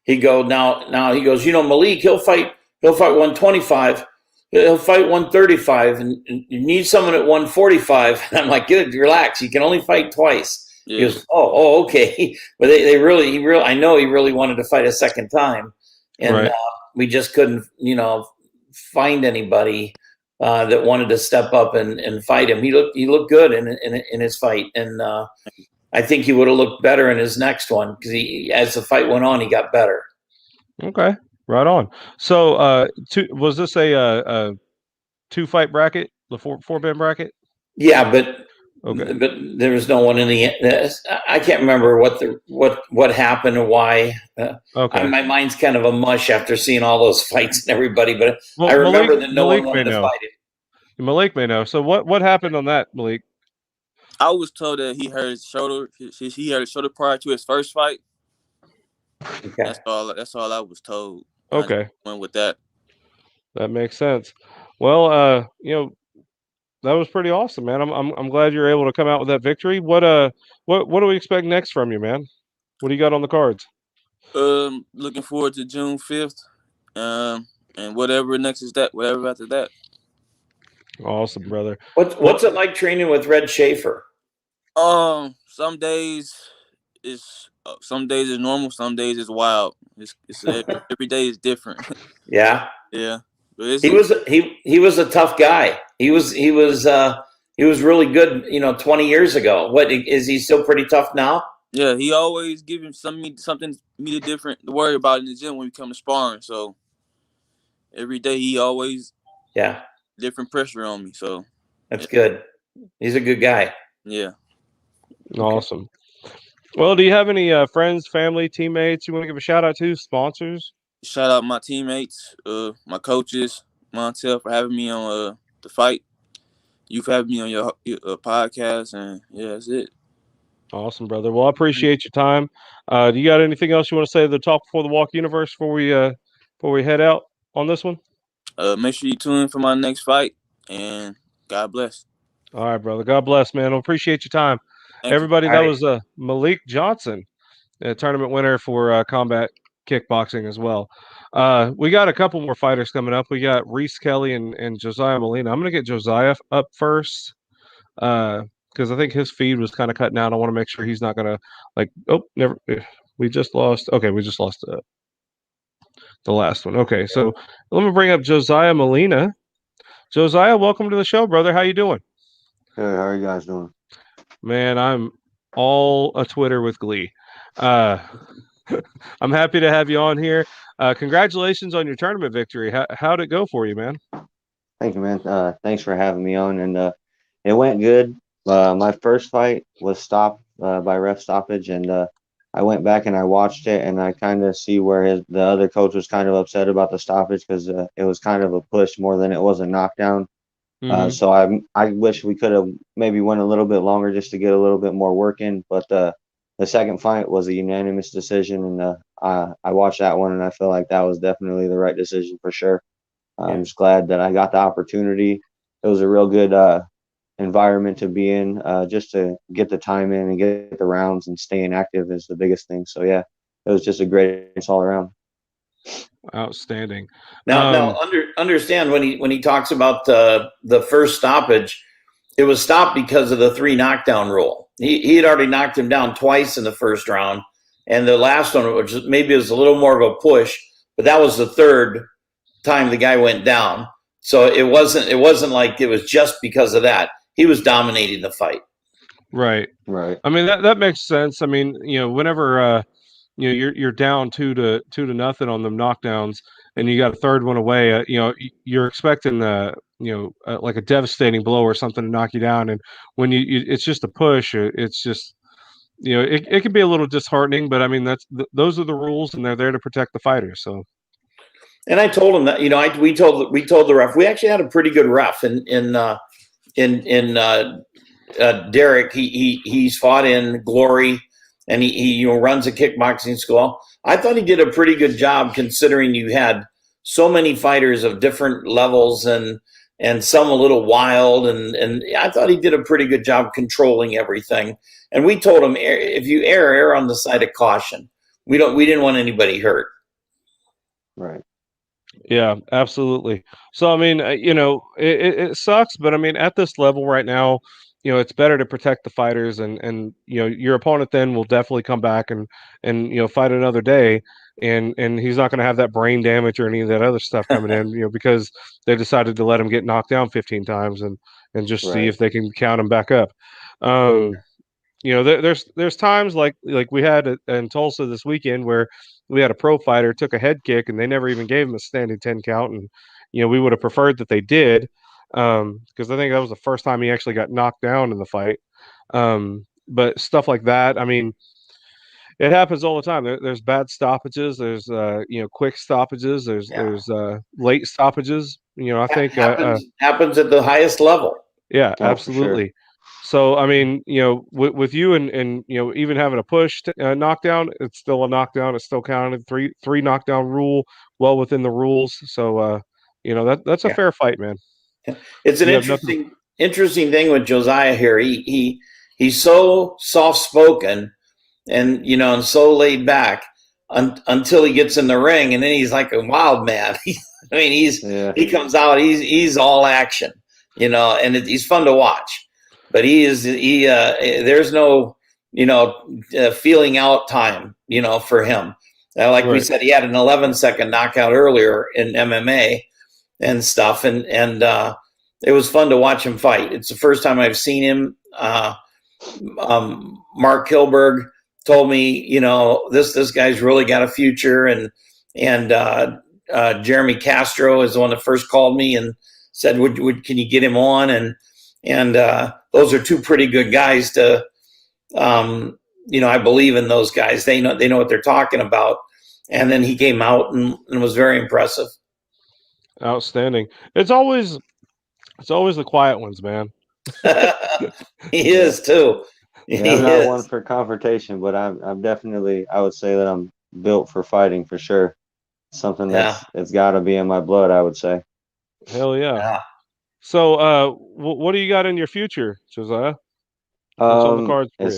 he'd go now he goes, Malik, he'll fight 125, he'll fight 135, and you need someone at 145. And I'm like, good, relax, you can only fight twice. Yeah. He goes, oh, okay. But I know he really wanted to fight a second time, and right. We just couldn't, find anybody that wanted to step up and fight him. He looked good in his fight, and I think he would have looked better in his next one because as the fight went on, he got better. Okay, right on. So, was this a 2-fight bracket, the four-man bracket? Yeah, but okay, but there was no one in the end. I can't remember what happened or why. Okay, my mind's kind of a mush after seeing all those fights and everybody. But I remember that no one wanted to fight it. Malik may know. So what happened on that, Malik? I was told that he hurt his shoulder. He hurt his shoulder prior to his first fight. Okay. That's all I was told. Okay. I went with that. That makes sense. Well, that was pretty awesome, man. I'm glad you're able to come out with that victory. What do we expect next from you, man? What do you got on the cards? Looking forward to June 5th. And whatever next is that, whatever after that. Awesome, brother. What's it like training with Red Schaefer? Some days is normal, some days is wild. It's every day is different. Yeah. Yeah. But He was a tough guy. He was really good, 20 years ago. What is he still pretty tough now? Yeah, he always giving something me different to worry about in the gym when we come to sparring. So every day he always different pressure on me. So that's good. He's a good guy. Yeah. Awesome. Well, do you have any friends, family, teammates you want to give a shout out to? Sponsors? Shout out my teammates, my coaches, Montel for having me on the fight. You for having me on your podcast, and yeah, that's it. Awesome, brother. Well, I appreciate your time. Do you got anything else you want to say to the Talk Before the Walk universe before we head out on this one? Make sure you tune in for my next fight, and God bless. All right, brother. God bless, man. I appreciate your time. Everybody, that was Malik Johnson, a tournament winner for Kombat Kickboxing as well. We got a couple more fighters coming up. We got Reese Kelly and Josiah Molina. I'm going to get Josiah up first because I think his feed was kind of cutting out. I want to make sure he's not going to never. We just lost. Okay, we just lost the last one. Okay, so let me bring up Josiah Molina. Josiah, welcome to the show, brother. How you doing? Good. How are you guys doing? Man, I'm all a Twitter with glee. I'm happy to have you on here. Congratulations on your tournament victory. How'd it go for you, man? Thank you, man. Thanks for having me on. And it went good. My first fight was stopped by ref stoppage, and I went back and I watched it, and I kind of see where the other coach was kind of upset about the stoppage because it was kind of a push more than it was a knockdown. So I wish we could have maybe went a little bit longer just to get a little bit more work in. But the second fight was a unanimous decision, and I watched that one, and I feel like that was definitely the right decision for sure. I'm just glad that I got the opportunity. It was a real good environment to be in, just to get the time in and get the rounds, and staying active is the biggest thing. So yeah, it was just a great experience all around. Outstanding. Now, understand when he talks about the first stoppage, it was stopped because of the 3 knockdown rule. He had already knocked him down twice in the first round, and the last one, which maybe was a little more of a push, but that was the third time the guy went down. So it wasn't like it was just because of that. He was dominating the fight. Right. I mean that makes sense. I mean, whenever you're down 2-0 on them knockdowns, and you got a third one away. You're expecting like a devastating blow or something to knock you down, and when it's just a push. It's just it can be a little disheartening, but I mean those are the rules, and they're there to protect the fighters. So. And I told him that we told the ref. We actually had a pretty good ref in Derek. He's fought in Glory. And he runs a kickboxing school. I thought he did a pretty good job considering you had so many fighters of different levels and some a little wild. And I thought he did a pretty good job controlling everything. And we told him, if you err on the side of caution. We didn't want anybody hurt. Right. Yeah, absolutely. So, I mean, it sucks, but I mean, at this level right now, it's better to protect the fighters, and your opponent then will definitely come back and fight another day, and he's not going to have that brain damage or any of that other stuff coming in, because they decided to let him get knocked down 15 times and just see if they can count him back up. There's times like we had in Tulsa this weekend where we had a pro fighter took a head kick and they never even gave him a standing 10 count, and we would have preferred that they did. Because I think that was the first time he actually got knocked down in the fight. But stuff like that, I mean, it happens all the time. There's bad stoppages. There's quick stoppages. There's late stoppages. I think happens at the highest level. Yeah, absolutely. Sure. So I mean, with you and even having a push knockdown, it's still a knockdown. It's still counted. Three knockdown rule, well within the rules. So That's a fair fight, man. It's an interesting thing with Josiah here. He's so soft spoken and and so laid back until he gets in the ring, and then he's like a wild man. I mean, he comes out, he's all action, and he's fun to watch. But there's no feeling out time, for him. Like we said, he had an 11-second knockout earlier in MMA and stuff, and it was fun to watch him fight. It's the first time I've seen him. Mark Kilberg told me, this guy's really got a future, and Jeremy Castro is the one that first called me and said, can you get him on? And those are two pretty good guys to, I believe in those guys. They know what they're talking about. And then he came out and was very impressive. Outstanding. It's always the quiet ones, man. He is too. I'm not one for confrontation, but I'm definitely, I would say that I'm built for fighting for sure. Something it's got to be in my blood, I would say. Hell yeah. So, what do you got in your future, Josiah? What's on the cards for you?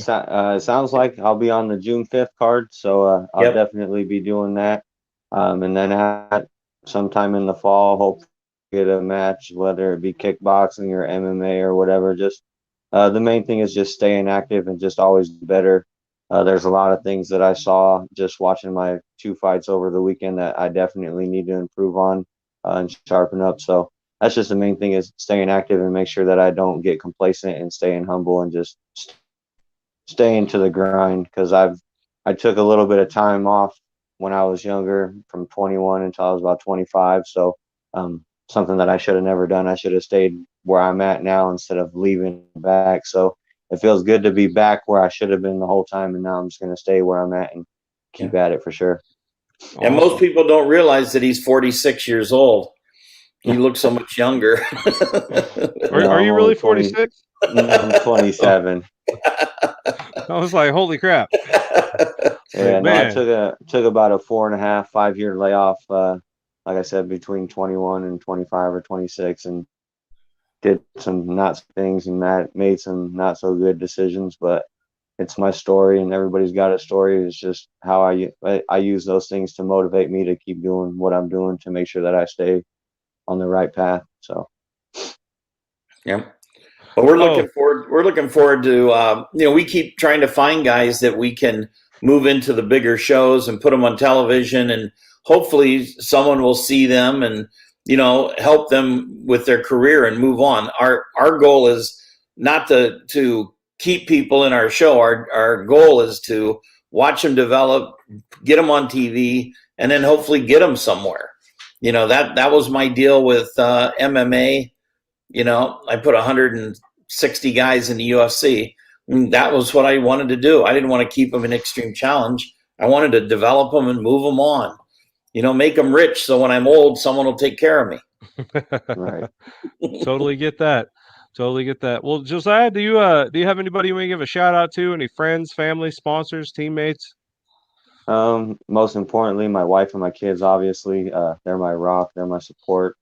It sounds like I'll be on the June 5th card, so I'll definitely be doing that. And then sometime in the fall, hope to get a match, whether it be kickboxing or MMA or whatever. Just the main thing is just staying active and just always better. There's a lot of things that I saw just watching my 2 fights over the weekend that I definitely need to improve on and sharpen up. So that's just the main thing, is staying active and make sure that I don't get complacent and staying humble and just staying to the grind. Because I took a little bit of time off when I was younger, from 21 until I was about 25. So something that I should have never done. I should have stayed where I'm at now instead of leaving back. So it feels good to be back where I should have been the whole time, and now I'm just going to stay where I'm at and keep at it for sure. And most people don't realize that he's 46 years old. He looks so much younger. Are you really 46? I'm 27. I was like, holy crap. Yeah, no, I took about a 4.5, 5-year layoff, like I said, between 21 and 25 or 26, and did some not things and made some not so good decisions. But it's my story, and everybody's got a story. It's just how I use those things to motivate me to keep doing what I'm doing, to make sure that I stay on the right path. So yeah. Well, we're looking forward to we keep trying to find guys that we can move into the bigger shows and put them on television, and hopefully someone will see them and help them with their career and move on. Our goal is not to keep people in our show. Our goal is to watch them develop, get them on TV, and then hopefully get them somewhere. That was my deal with MMA. I put 160 guys in the UFC. And that was what I wanted to do. I didn't want to keep them in Extreme Challenge. I wanted to develop them and move them on. Make them rich, so when I'm old, someone will take care of me. Right. Totally get that. Well, Josiah, do you have anybody you want to give a shout out to? Any friends, family, sponsors, teammates? Most importantly, my wife and my kids, obviously. They're my rock, they're my support.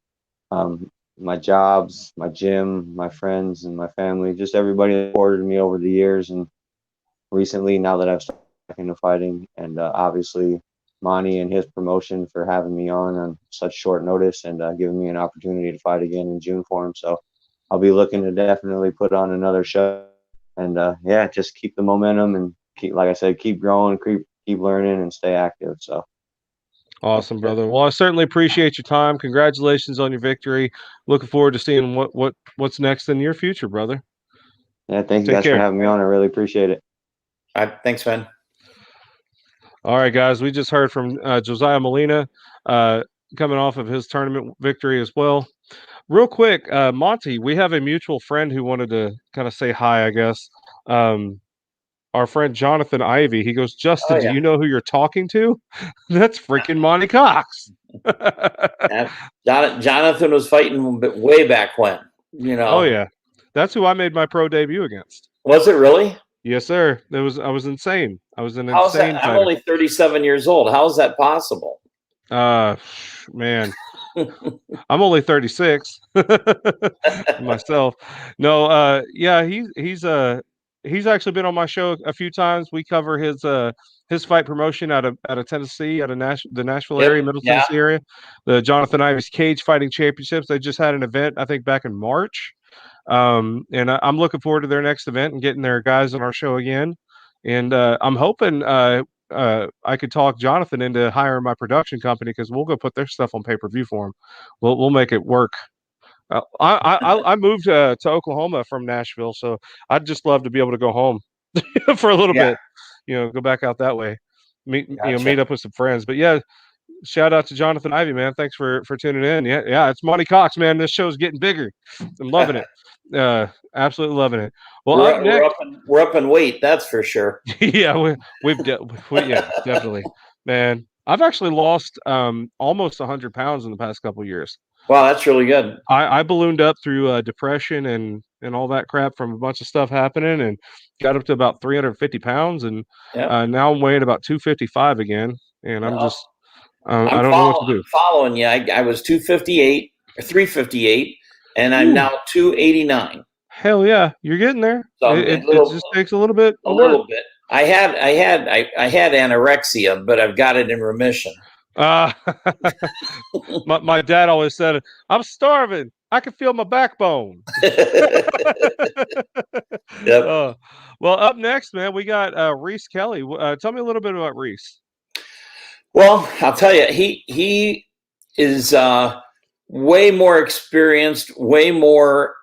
My jobs, my gym, my friends, and my family, just everybody that supported me over the years. And recently, now that I've started back into fighting, and obviously Monte and his promotion for having me on such short notice and giving me an opportunity to fight again in June for him. So I'll be looking to definitely put on another show, and just keep the momentum and keep growing, keep learning, and stay active. So awesome, brother. Well, I certainly appreciate your time. Congratulations on your victory. Looking forward to seeing what's next in your future, brother. Yeah, thank you guys for having me on. I really appreciate it. All right, thanks, man. All right, guys. We just heard from Josiah Molina, coming off of his tournament victory as well. Real quick, Monte, we have a mutual friend who wanted to kind of say hi, I guess. Our friend Jonathan Ivey. He goes, Justin, do you know who you're talking to? That's freaking Monte Cox. Jonathan was fighting way back when, Oh yeah, that's who I made my pro debut against. Was it really? Yes, sir. I was insane. I was an insane fighter. I'm only 37 years old. How is that possible? Man, I'm only 36 myself. No, yeah, he's actually been on my show a few times. We cover his fight promotion out of Tennessee, out of the Nashville Yep. area, Middle Yeah. Tennessee area. The Jonathan Ives Cage Fighting Championships. They just had an event, I think, back in March. And I'm looking forward to their next event and getting their guys on our show again. And I'm hoping I could talk Jonathan into hiring my production company because we'll go put their stuff on pay-per-view for him. We'll make it work. I moved to Oklahoma from Nashville, so I'd just love to be able to go home for a little bit. Go back out that way, meet up with some friends. But yeah, shout out to Jonathan Ivey, man. Thanks for tuning in. Yeah, it's Monte Cox, man. This show's getting bigger. I'm loving it. Absolutely loving it. Well, we're up in weight, that's for sure. Yeah, yeah, definitely, man. I've actually lost almost 100 pounds in the past couple of years. Wow, that's really good. I ballooned up through depression and all that crap from a bunch of stuff happening, and got up to about 350 pounds, and now I'm weighing about 255 again, and I'm just I don't know what to do. I'm following you. I was 258 or 358, and I'm now 289. Hell yeah, you're getting there. So it just takes a little bit. A little bit. I had anorexia, but I've got it in remission. My dad always said, "I'm starving. I can feel my backbone." Yep. Well, up next, man, we got Reese Kelly. Tell me a little bit about Reese. Well, I'll tell you, he is way more experienced, way more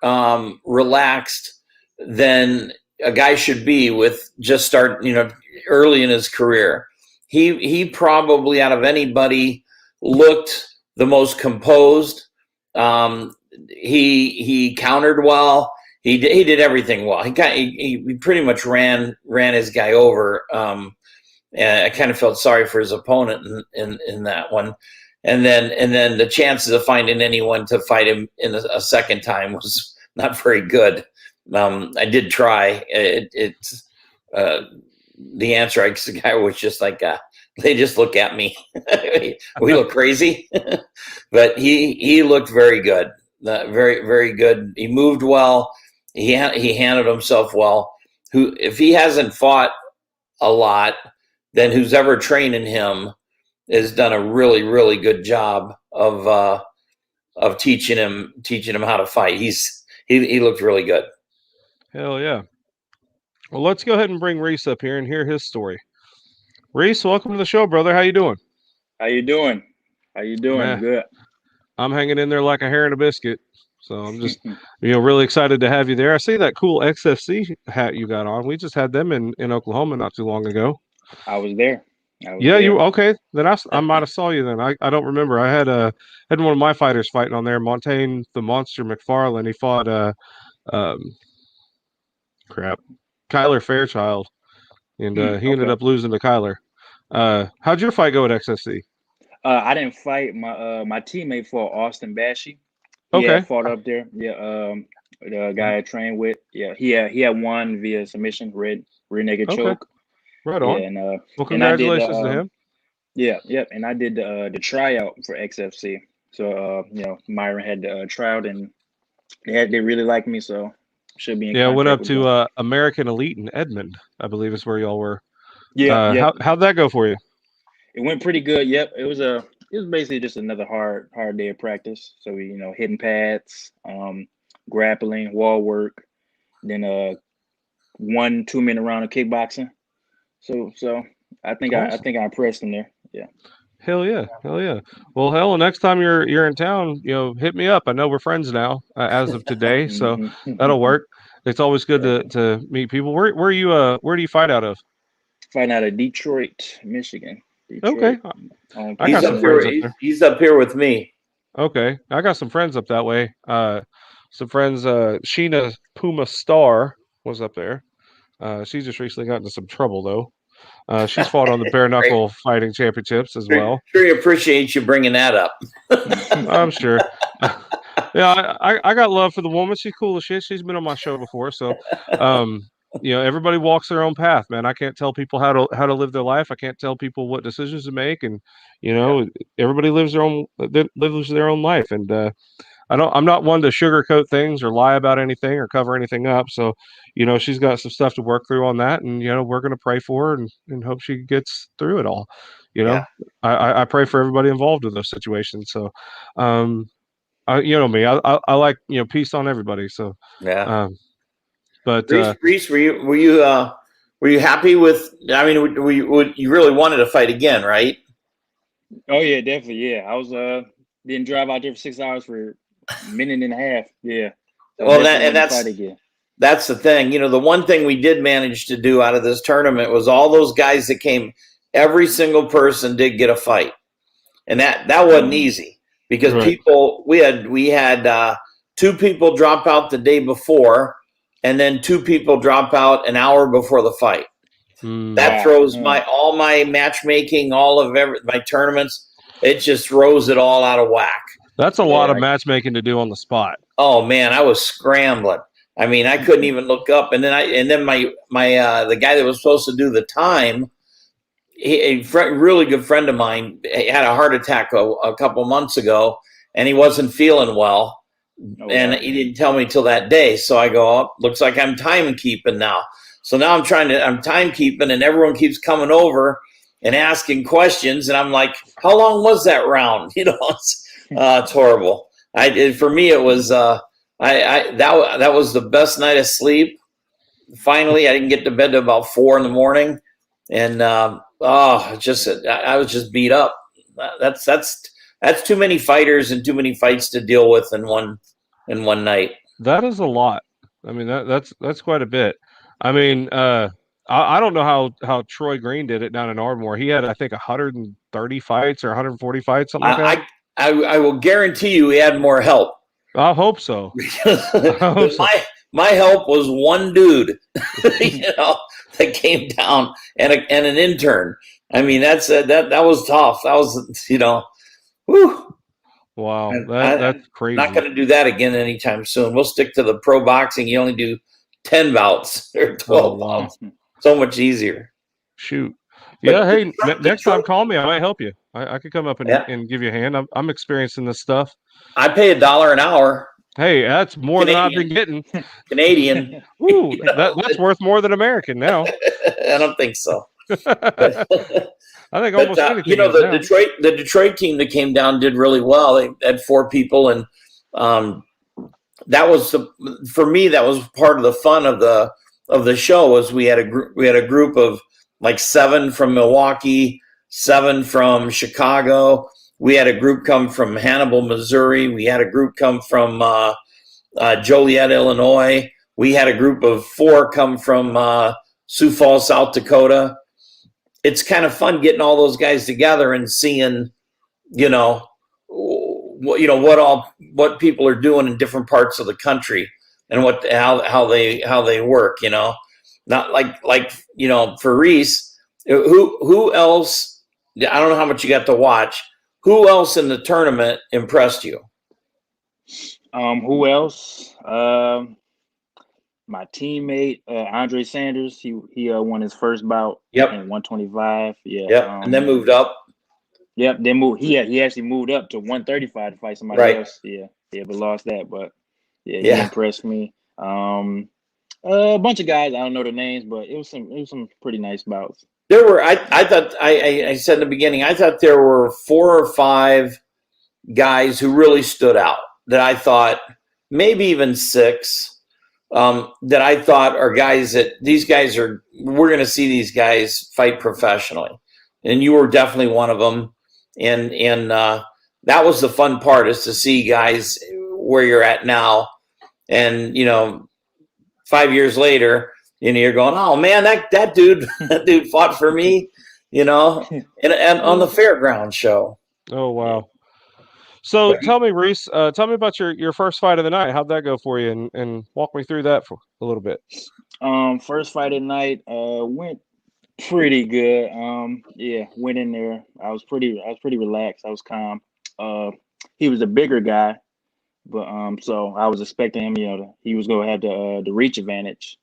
relaxed than a guy should be with just early in his career. He probably, out of anybody, looked the most composed. He countered well. He did everything well. He pretty much ran his guy over. And I kind of felt sorry for his opponent in that one. And then the chances of finding anyone to fight him in a second time was not very good. I did try. The answer I got was just like, they just look at me. We look crazy. But he looked very good. Very, very good. He moved well. He handled himself well. If he hasn't fought a lot, then who's ever training him has done a really, really good job of teaching him how to fight. He looked really good. Hell yeah. Well, let's go ahead and bring Reese up here and hear his story. Reese, welcome to the show, brother. How you doing? How you doing? Man, good. I'm hanging in there like a hair in a biscuit. So I'm just, really excited to have you there. I see that cool XFC hat you got on. We just had them in Oklahoma not too long ago. I was there. You okay? Then I might have saw you then. I don't remember. I had one of my fighters fighting on there, Montaigne the Monster McFarlane. He fought Kyler Fairchild, and he ended up losing to Kyler. How'd your fight go at XFC? I didn't fight. My teammate fought Austin Bashy. He had fought up there. Yeah, the guy I trained with. Yeah, he had won via submission, rear naked choke. Right on. Yeah, and well, congratulations to him. Yeah, yep. And I did the tryout for XFC. So Myron had the tryout, and they really liked me. So should be in I went up to American Elite in Edmond, I believe is where y'all were. Yeah. How'd that go for you? It went pretty good. Yep. It was basically just another hard day of practice. So we, hitting pads, grappling, wall work, then 1-2 minute round of kickboxing. So I think awesome. I think I impressed him there. Yeah. Hell yeah. Well, next time you're in town, hit me up. I know we're friends now as of today, so that'll work. It's always good to meet people. Where do you fight out of? Fighting out of Detroit, Michigan. Okay. I got some friends up there. He's up here with me. Okay. I got some friends up that way. Some friends, Sheena Puma Star was up there. She just recently got into some trouble though. She's fought on the bare knuckle fighting championships as well. Sure, appreciate you bringing that up. I'm sure. Yeah, I got love for the woman. She's cool as shit. She's been on my show before, so everybody walks their own path, man. I can't tell people how to live their life. I can't tell people what decisions to make, and everybody lives their own life. And I'm not one to sugarcoat things or lie about anything or cover anything up. So, she's got some stuff to work through on that, and we're going to pray for her and hope she gets through it all. I pray for everybody involved in those situations. So, me, I like peace on everybody. So yeah. But Reese, were you happy with? I mean, you really wanted to fight again, right? Oh yeah, definitely. Yeah, I was didn't drive out there for 6 hours for a minute and a half. Yeah. So well, that's the thing. The one thing we did manage to do out of this tournament was all those guys that came. Every single person did get a fight, and that wasn't easy because people we had 2 people drop out the day before, and then 2 people drop out an hour before the fight. That throws all my matchmaking, all of my tournaments. It just throws it all out of whack. That's a lot of matchmaking to do on the spot. Oh man, I was scrambling. I mean, I couldn't even look up. And then my the guy that was supposed to do the time, really good friend of mine, had a heart attack a couple months ago, and he wasn't feeling well. And he didn't tell me till that day. So I go, oh, looks like I'm timekeeping now. So now I'm timekeeping, and everyone keeps coming over and asking questions. And I'm like, how long was that round? It's horrible. For me, it was, that was the best night of sleep. Finally, I didn't get to bed till about 4 a.m. And, I was just beat up. That's too many fighters and too many fights to deal with in one night. That is a lot. I mean, that's quite a bit. I mean, I don't know how Troy Green did it down in Ardmore. He had, I think, 130 fights or 140 fights, something like that. I will guarantee you he had more help. I hope so. My help was one dude, that came down and an intern. I mean, that was tough. That was, whew. Wow, that's crazy. Not going to do that again anytime soon. We'll stick to the pro boxing. You only do 10 bouts or 12 bouts. So much easier. Shoot. Yeah, hey, next time call me. I might help you. I could come up and give you a hand. I'm experiencing this stuff. I pay $1 an hour. Hey, that's more than I've been getting. Canadian. Ooh, that's worth more than American now. I don't think so. I think almost anything. The Detroit team that came down did really well. They had 4 people, and that was for me. That was part of the fun of the show. Was we had a group of like 7 from Milwaukee, 7 from Chicago. We had a group come from Hannibal, Missouri. We had a group come from Joliet, Illinois. We had a group of 4 come from Sioux Falls, South Dakota. It's kind of fun getting all those guys together and seeing, what people are doing in different parts of the country and how they work. Not like for Reese, who else? I don't know how much you got to watch. Who else in the tournament impressed you? Who else? My teammate Andre Sanders. He won his first bout. Yep. In 125. Yeah. Yep. And then moved up. Yep. Then moved. He actually moved up to 135 to fight somebody else. Yeah. Yeah, but lost that. But he impressed me. A bunch of guys. I don't know the names, but it was some pretty nice bouts. There were. I thought I said in the beginning. I thought there were 4 or 5 guys who really stood out. That I thought maybe even 6. That I thought are guys that we're going to see these guys fight professionally. And you were definitely one of them. And that was the fun part, is to see guys where you're at now. And, 5 years later, you're going, oh man, that dude fought for me, and on the fairground show. Oh, wow. So tell me, Reese, tell me about your first fight of the night. How'd that go for you? And walk me through that for a little bit. First fight of the night went pretty good. Went in there. I was pretty relaxed. I was calm. He was a bigger guy, but so I was expecting him, he was going to have the reach advantage.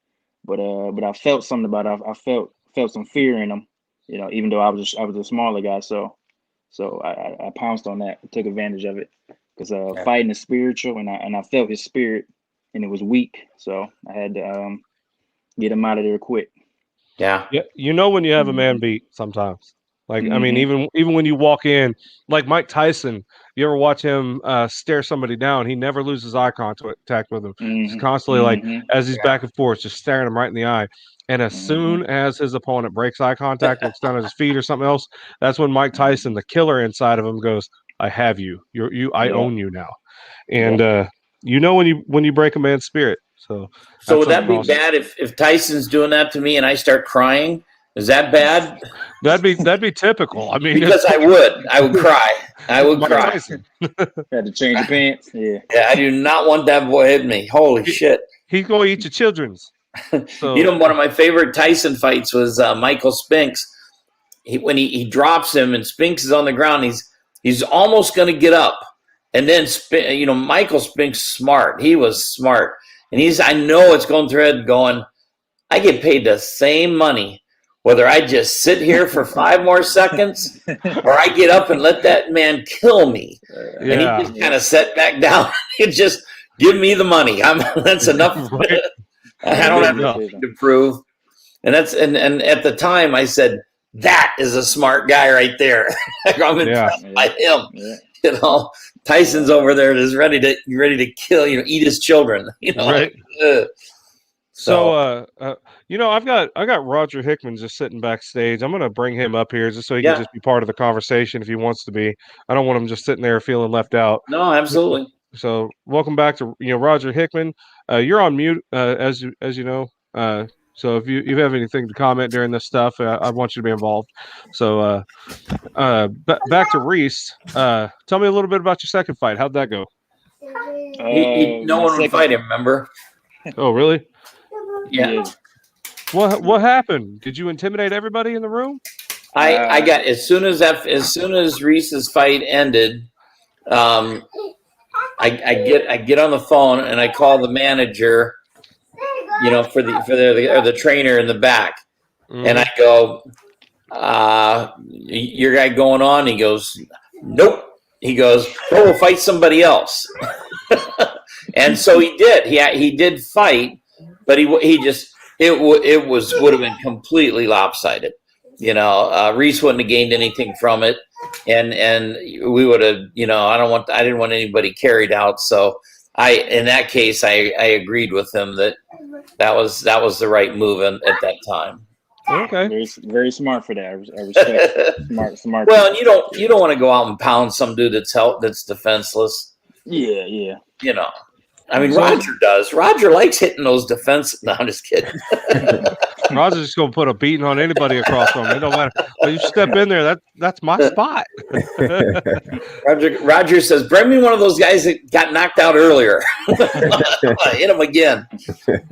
but I felt something about it. I felt some fear in him, you know, even though I was a smaller guy. So I pounced on that, took advantage of it, because fighting is spiritual, and I felt his spirit, and it was weak, so I had to get him out of there quick. Yeah. Yeah, you know when you have a man beat sometimes. Like I mean, Mhm. even when you walk in, like Mike Tyson, you ever watch him stare somebody down? He never loses eye contact with him. He's Mhm. constantly like, Mhm. as he's back and forth, just staring him right in the eye. And as soon as his opponent breaks eye contact, looks down at his feet or something else, that's when Mike Tyson, the killer inside of him, goes, "I have you. I Yeah. own you now." And you know when you break a man's spirit. So So that's would that something be awesome. bad if Tyson's doing that to me and I start crying? Is that bad? That'd be typical. I mean, Because I would cry. I would Mike cry. Tyson. Had to change your pants. Yeah. Yeah, I do not want that boy hitting me. Holy shit! He's going to eat your children's. So You know, one of my favorite Tyson fights was Michael Spinks. When he drops him and Spinks is on the ground, he's almost going to get up, and then Michael Spinks smart. He was smart, and I know it's going through head going, I get paid the same money whether I just sit here for 5 more seconds or I get up and let that man kill me. yeah, And he just kind of sat back down and just give me the money. That's enough. Right. I don't have Yeah. anything to prove. And at the time I said, that is a smart guy right there. I'm impressed by him. Yeah. You know, Tyson's over there just ready to kill, eat his children. Right. Ugh. So I've got Roger Hickman just sitting backstage. I'm gonna bring him up here just so he can just be part of the conversation if he wants to be. I don't want him just sitting there feeling left out. No, absolutely. So welcome back to Roger Hickman. You're on mute as you know. So if you have anything to comment during this stuff, I want you to be involved. So back to Reese. Tell me a little bit about your second fight. How'd that go? No one would fight him, remember? Oh, really? Yeah. What happened? Did you intimidate everybody in the room? I got as soon as Reese's fight ended, I get on the phone and I call the manager, for the trainer in the back, and I go, your guy going on? He goes, nope. He goes, oh, we'll fight somebody else. And so he did. He did fight, but he just would have been completely lopsided. Reese wouldn't have gained anything from it, and we would have. I didn't want anybody carried out. So in that case, I agreed with him that was the right move at that time. Okay. Very, very smart for that. I respect. Smart. Well, and you don't want to go out and pound some dude that's defenseless. Yeah. I mean, Roger does. Roger likes hitting those defense. No, I'm just kidding. Roger's just gonna put a beating on anybody across from him. It don't matter. When you step in there, that's my spot. Roger says, "Bring me one of those guys that got knocked out earlier. Hit him again."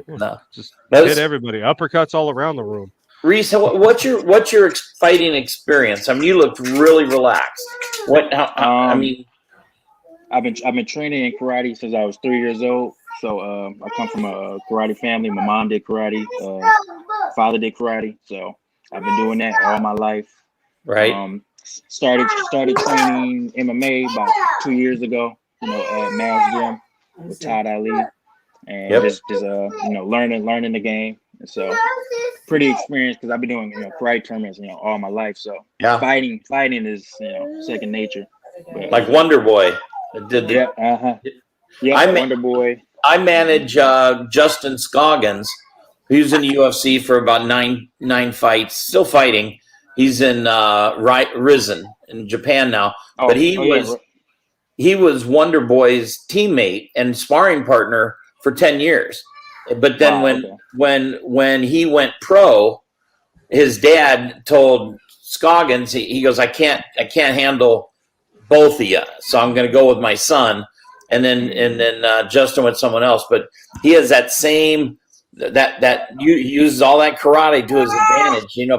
No, just hit everybody. Uppercuts all around the room. Reese, what's your fighting experience? I mean, you looked really relaxed. I've been training in karate since I was 3 years old. So I come from a karate family. My mom did karate, father did karate. So I've been doing that all my life. Right. Started training MMA about 2 years ago. At Mass Gym with Todd Ali, and just learning the game. And so pretty experienced because I've been doing karate tournaments all my life. So fighting is second nature. But, like Wonder Boy. Wonder Boy. I manage Justin Scoggins. He was in the UFC for about nine fights, still fighting. He's in Risen in Japan now, but he was Wonder Boy's teammate and sparring partner for 10 years. But then when he went pro, his dad told Scoggins, he goes, I can't handle both of you, so I'm going to go with my son. And then Justin with someone else, but he has that same that uses all that karate to his advantage. A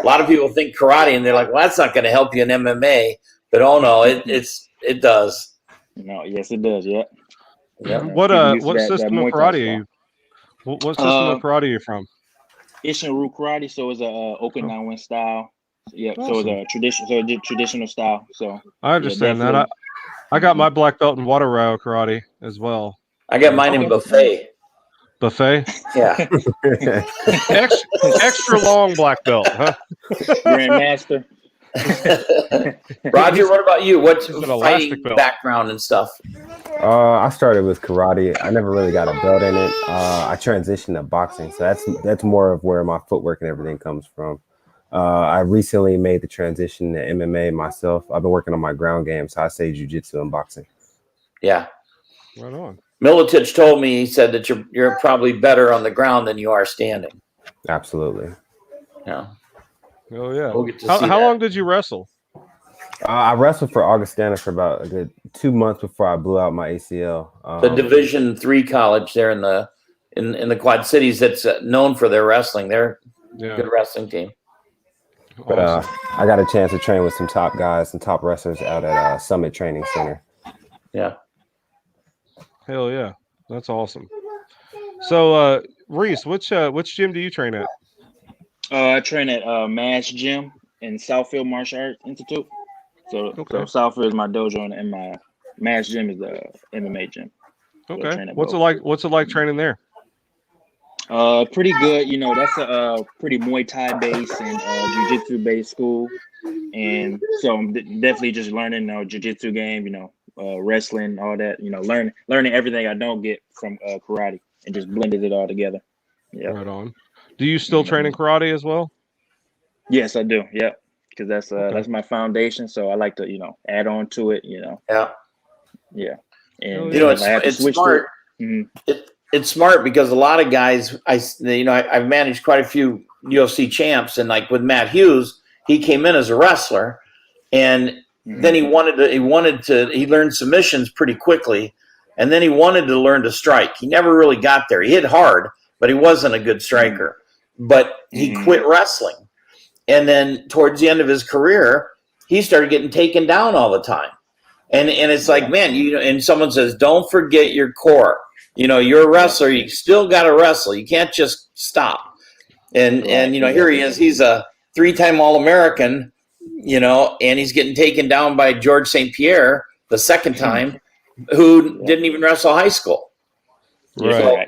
lot of people think karate and they're like, well, that's not going to help you in MMA, but oh no, it does. No, yes, it does. Yeah. What system of karate are you? What system of karate are you from? Ishin-ryu karate, so it's a open non-win style. Yep. Awesome. So it's a traditional style. So I understand that. I got my black belt in water rail karate as well. I got mine in buffet. Buffet? Yeah. extra long black belt, huh? Grandmaster. Roger, what about you? What's It's an fighting elastic belt. background and stuff? I started with karate. I never really got a belt in it. I transitioned to boxing, so that's more of where my footwork and everything comes from. I recently made the transition to MMA myself. I've been working on my ground game, so I say jiu-jitsu and boxing. Yeah. Right on. Militich told me, he said that you're probably better on the ground than you are standing. Absolutely. Yeah. Oh yeah. We'll get to see How that. long did you wrestle? I wrestled for Augustana for about a good 2 months before I blew out my ACL. The Division III college there in the Quad Cities that's known for their wrestling. They're a good wrestling team. But Awesome. I got a chance to train with some top guys and top wrestlers out at Summit Training Center. Yeah. Hell yeah. That's awesome. So Reese, which gym do you train at? I train at Mass Gym in Southfield Martial Arts Institute. So Southfield is my dojo, and my Mass Gym is the MMA gym. So Okay. What's it like training there? Pretty good. You know, that's a pretty Muay Thai based and jiu-jitsu based school, and so I'm definitely just learning jiu-jitsu game. You know, wrestling, all that. You know, learning everything I don't get from karate, and just blended it all together. Yeah. Right on. Do you still train in karate as well? Yes, I do. Yep. Because that's my foundation. So I like to add on to it. Yeah. Yeah. And it's smart. It's smart because a lot of guys, I've managed quite a few UFC champs, and like with Matt Hughes, he came in as a wrestler, and then he learned submissions pretty quickly, and then he wanted to learn to strike. He never really got there. He hit hard, but he wasn't a good striker. But he quit wrestling, and then towards the end of his career, he started getting taken down all the time, and it's like, man, and someone says, don't forget your core. You're a wrestler. You still got to wrestle. You can't just stop. And here he is. He's a 3-time All-American, and he's getting taken down by George St. Pierre the second time, who didn't even wrestle high school. Right. So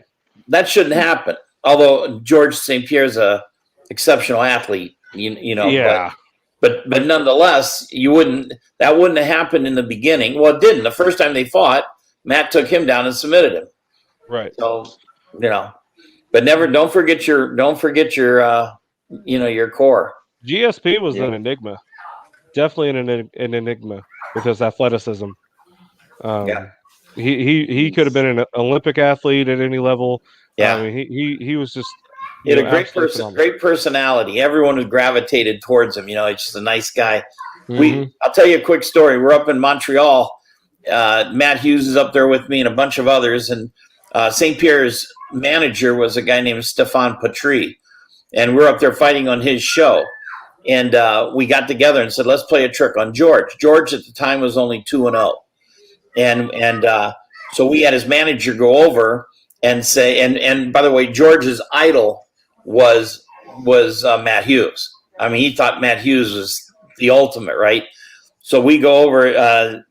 that shouldn't happen. Although George St. Pierre's a exceptional athlete, Yeah. But nonetheless, that wouldn't have happened in the beginning. Well, it didn't. The first time they fought, Matt took him down and submitted him. Right. So, but don't forget your your core. GSP was an enigma. Definitely an enigma with his athleticism. He could have been an Olympic athlete at any level. Yeah. I mean, he was just he had a great personality. Everyone gravitated towards him. He's just a nice guy. I'll tell you a quick story. We're up in Montreal. Matt Hughes is up there with me and a bunch of others, and St. Pierre's manager was a guy named Stéphane Patry, and we're up there fighting on his show. And we got together and said, let's play a trick on George. George at the time was only 2-0. And so we had his manager go over and say, and by the way, George's idol was Matt Hughes. I mean, he thought Matt Hughes was the ultimate, right? So we go over,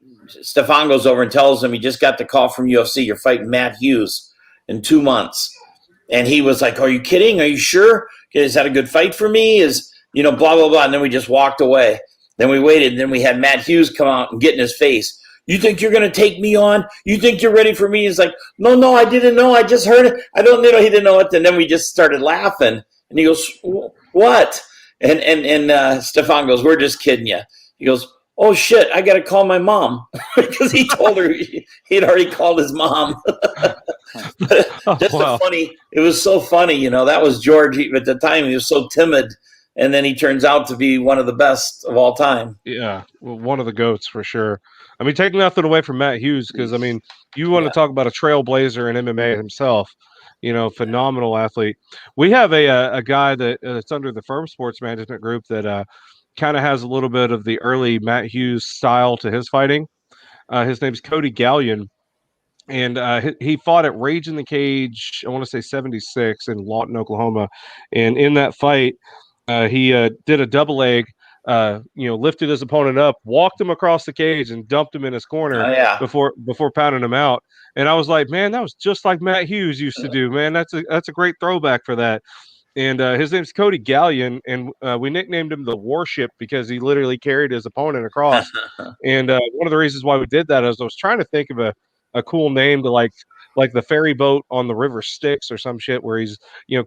Stefan goes over and tells him he just got the call from UFC. You're fighting Matt Hughes in 2 months. And he was like, are you kidding? Are you sure? Is that a good fight for me? Blah, blah, blah. And then we just walked away. Then we waited. And then we had Matt Hughes come out and get in his face. You think you're going to take me on? You think you're ready for me? He's like, no, I didn't know. I just heard it. I don't know. He didn't know it. And then we just started laughing. And he goes, what? And Stefan goes, we're just kidding you. He goes, oh shit, I got to call my mom because he told her he'd already called his mom. It was so funny. That was George. At the time, he was so timid. And then he turns out to be one of the best of all time. Yeah, well, one of the GOATs for sure. I mean, take nothing away from Matt Hughes because, I mean, you want to talk about a trailblazer in MMA himself, phenomenal athlete. We have a guy that's under the Firm Sports Management Group that kind of has a little bit of the early Matt Hughes style to his fighting. His name's Cody Gallion. and he fought at Rage in the Cage. I want to say 76 in Lawton, Oklahoma, and in that fight, he did a double leg. Lifted his opponent up, walked him across the cage, and dumped him in his corner before pounding him out. And I was like, man, that was just like Matt Hughes used to do. Man, that's a great throwback for that. And his name's Cody Gallion, and we nicknamed him the Warship because he literally carried his opponent across. And one of the reasons why we did that is I was trying to think of a cool name to like the ferry boat on the river Styx or some shit where he's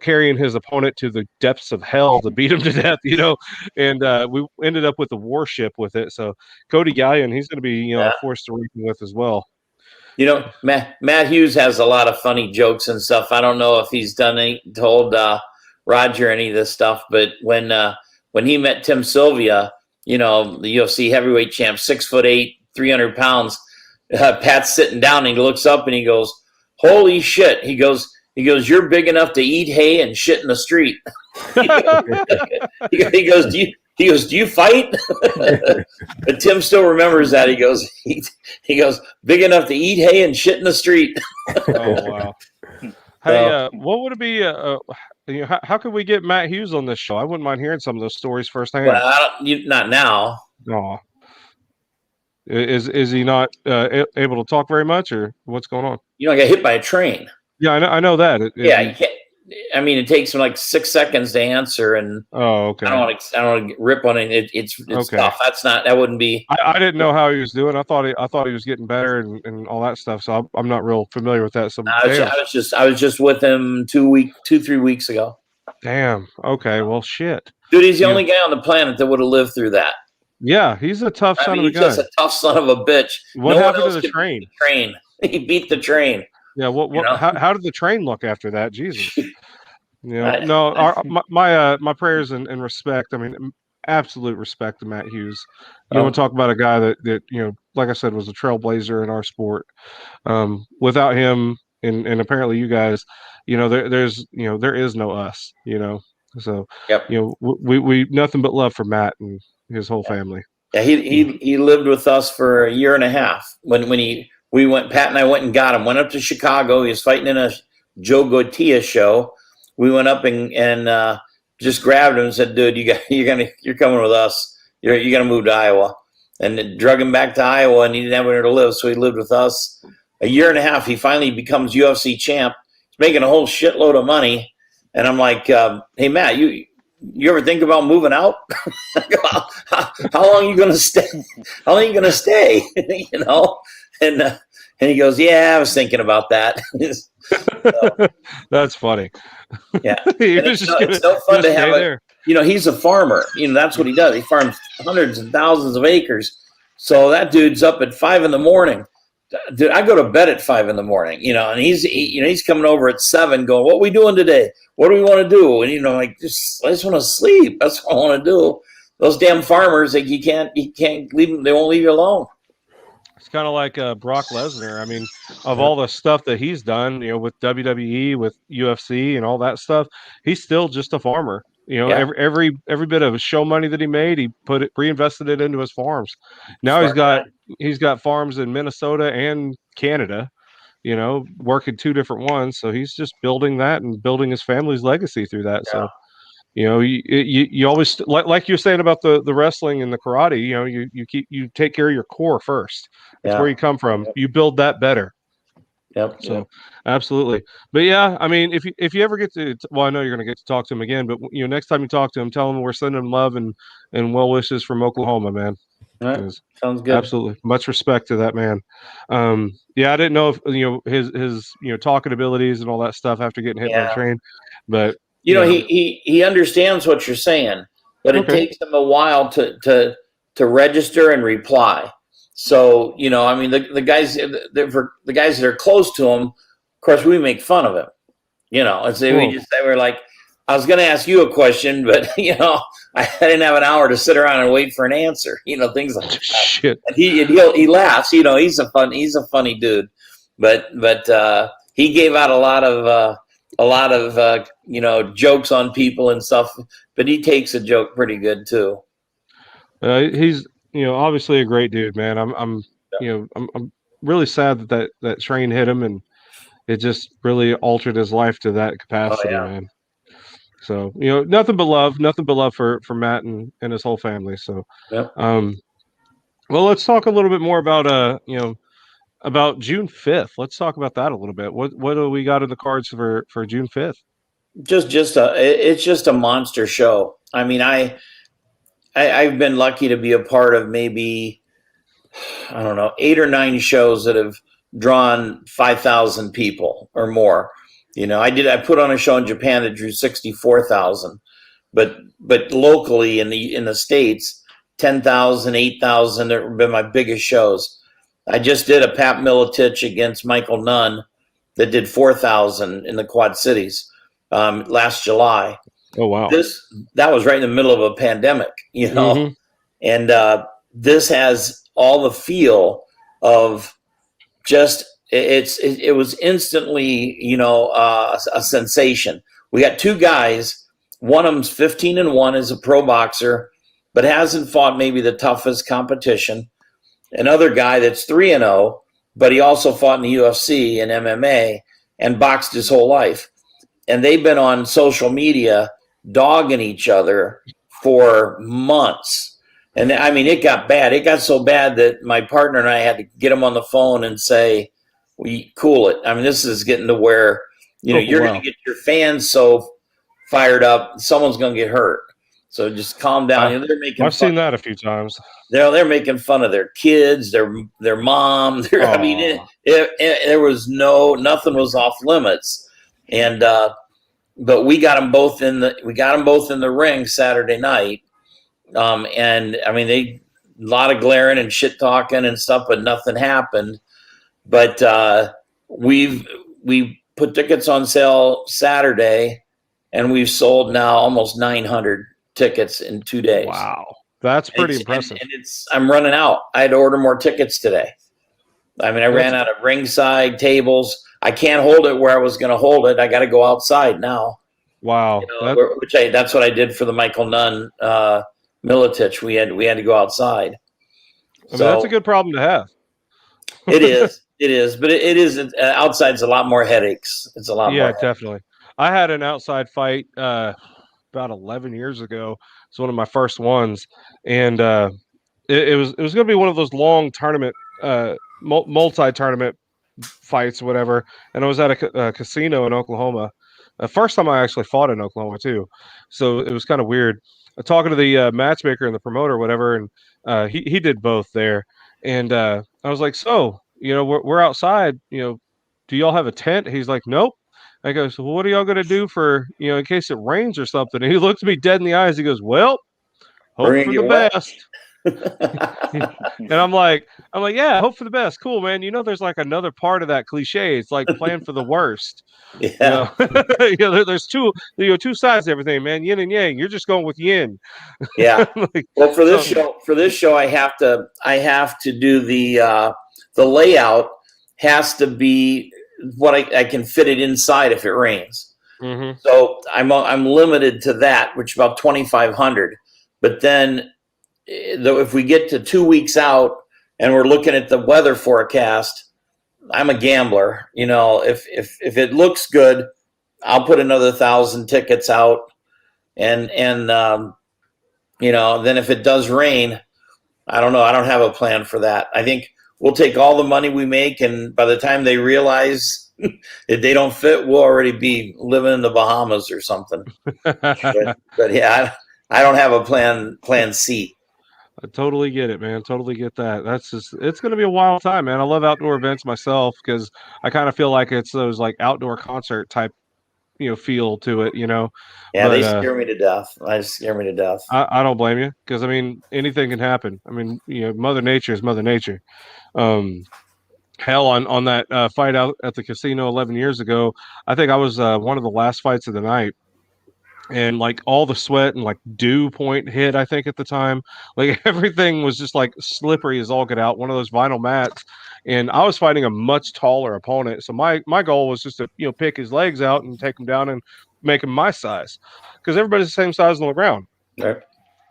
carrying his opponent to the depths of hell to beat him to death, and we ended up with the Warship with it. So Cody Gallion, he's going to be a force to reckon with as well. Matt Hughes has a lot of funny jokes and stuff. I don't know if he's told Roger any of this stuff, but when he met Tim Sylvia, the UFC heavyweight champ, 6'8", 300 pounds, Pat's sitting down and he looks up and he goes, "Holy shit!" He goes, "You're big enough to eat hay and shit in the street." He goes, "Do you fight?" But Tim still remembers that. He goes, "Big enough to eat hay and shit in the street." Oh wow! Hey, what would it be? How could we get Matt Hughes on this show? I wouldn't mind hearing some of those stories firsthand. Well, not now. No. Is he not able to talk very much, or what's going on? I got hit by a train. Yeah, I know that. You can't. I mean, it takes him like 6 seconds to answer, and okay. I don't want to rip on it. It's okay. Tough. That wouldn't be. I didn't know how he was doing. I thought he was getting better and all that stuff. So I'm not real familiar with that. So I was just with him 2-3 weeks ago. Damn. Okay. Well, shit. Dude, he's the only guy on the planet that would have lived through that. Yeah, he's a tough son of a guy. He's just a tough son of a bitch. What happened to the train? He beat the train. Yeah. How did the train look after that? Jesus. My prayers and respect. I mean, absolute respect to Matt Hughes. You want to talk about a guy that like I said, was a trailblazer in our sport. Without him, and apparently you guys, there is no us. So we nothing but love for Matt and his whole family. Yeah, he lived with us for a year and a half. When Pat and I went and got him. Went up to Chicago. He was fighting in a Joe Gotia show. We went up and just grabbed him and said, "Dude, you're coming with us. You're gonna move to Iowa." And drug him back to Iowa, and he didn't have anywhere to live, so he lived with us a year and a half. He finally becomes UFC champ. He's making a whole shitload of money, and I'm like, "Hey Matt, you ever think about moving out? How long are you gonna stay? How long are you gonna stay? And he goes, "Yeah, I was thinking about that." So, that's funny. Yeah, it's so fun to have he's a farmer. That's what he does. He farms hundreds and thousands of acres. So that dude's up at 5 a.m. Dude, I go to bed at 5 a.m. And he's coming over at 7, going, "What are we doing today? What do we want to do?" And I just want to sleep. That's what I want to do. Those damn farmers, you can't leave them. They won't leave you alone. It's kind of like Brock Lesnar. I mean, of all the stuff that he's done, with WWE, with UFC, and all that stuff, he's still just a farmer. Every bit of show money that he made, he reinvested it into his farms. Now he's got farms in Minnesota and Canada. Working 2 different ones, so he's just building that and building his family's legacy through that. Yeah. So. You always like you're saying about the wrestling and the karate. You take care of your core first. That's where you come from. You build that better. Yep. So absolutely. But yeah, I mean, if you ever get to, well, I know you're going to get to talk to him again. But next time you talk to him, tell him we're sending him love and well wishes from Oklahoma, man. All right. Sounds good. Absolutely. Much respect to that man. Yeah, I didn't know if his talking abilities and all that stuff after getting hit by the train, but. He understands what you're saying, but it takes him a while to register and reply. So I mean, the guys that are close to him, of course, we make fun of him. We're like, I was going to ask you a question, but I didn't have an hour to sit around and wait for an answer. Things like that. Shit. And he laughs. He's a funny dude, but he gave out a lot of jokes on people and stuff, but he takes a joke pretty good too. He's obviously a great dude, man. I'm really sad that train hit him, and it just really altered his life to that capacity, man. So, nothing but love for Matt and his whole family. So, Yep. Well, let's talk a little bit more about about June 5th. Let's talk about that a little bit. What do we got in the cards for June 5th? It's just a monster show. I mean, I've been lucky to be a part of maybe, I don't know, 8 or 9 shows that have drawn 5,000 people or more. I put on a show in Japan that drew 64,000, but locally in the States, 10,000, 8,000 have been my biggest shows. I just did a Pat Miletich against Michael Nunn that did 4,000 in the Quad Cities last July. Oh, wow. That was right in the middle of a pandemic, Mm-hmm. And this has all the feel of just it was instantly, a sensation. We got 2 guys. One of them's 15-1 as a pro boxer, but hasn't fought maybe the toughest competition. Another guy that's 3-0, but he also fought in the UFC and MMA and boxed his whole life. And they've been on social media dogging each other for months. And I mean, it got bad. It got so bad that my partner and I had to get him on the phone and say, we cool it. I mean, this is getting to where, you're going to get your fans so fired up, someone's going to get hurt. So just calm down. I've seen that a few times. They're making fun of their kids, their mom. I mean, there was nothing was off limits. And but we got them both in the ring Saturday night. And I mean, a lot of glaring and shit talking and stuff, but nothing happened. But we put tickets on sale Saturday, and we've sold now almost 900 tickets in 2 days. Wow, that's pretty impressive. And I'm running out. I had to order more tickets today. I mean, I ran out of ringside tables. I can't hold it where I was going to hold it. I got to go outside now. Wow, that's what I did for the Michael Nunn Miletich. We had to go outside. I mean, that's a good problem to have. It is, but it isn't. Outside's a lot more headaches. It's a lot more. Yeah, definitely. I had an outside fight about 11 years ago. It's one of my first ones, and it was going to be one of those long tournament, multi-tournament fights, whatever. And I was at a casino in Oklahoma. The first time I actually fought in Oklahoma too, so it was kind of weird. Talking to the matchmaker and the promoter, whatever, and he did both there. And I was like, so we're outside. Do y'all have a tent? He's like, nope. I go, so what are y'all going to do for, in case it rains or something? And he looks me dead in the eyes. He goes, well, hope for the best. And I'm like, yeah, hope for the best. Cool, man. There's like another part of that cliche. It's like plan for the worst. Yeah. There's two sides to everything, man. Yin and yang. You're just going with yin. Yeah. Well, for this show, I have to do the layout has to be what I can fit it inside if it rains. Mm-hmm. So I'm limited to that, which is about 2,500. But then if we get to 2 weeks out and we're looking at the weather forecast, I'm a gambler. If it looks good, I'll put another 1,000 tickets out, and then if it does rain, I don't know. I don't have a plan for that. I think we'll take all the money we make, and by the time they realize if they don't fit, we'll already be living in the Bahamas or something. but yeah, I don't have a plan C. I totally get it, man. Totally get that. It's going to be a wild time, man. I love outdoor events myself because I kind of feel like it's those like outdoor concert type, feel to it, Yeah, but, they scare me to death. I don't blame you because, I mean, anything can happen. I mean, Mother Nature is Mother Nature. Hell, on that fight out at the casino 11 years ago, I think I was one of the last fights of the night. And like all the sweat and like dew point hit, I think at the time, like everything was just like slippery as all get out, one of those vinyl mats. And I was fighting a much taller opponent. So my goal was just to, pick his legs out and take him down and make him my size because everybody's the same size on the ground. Right.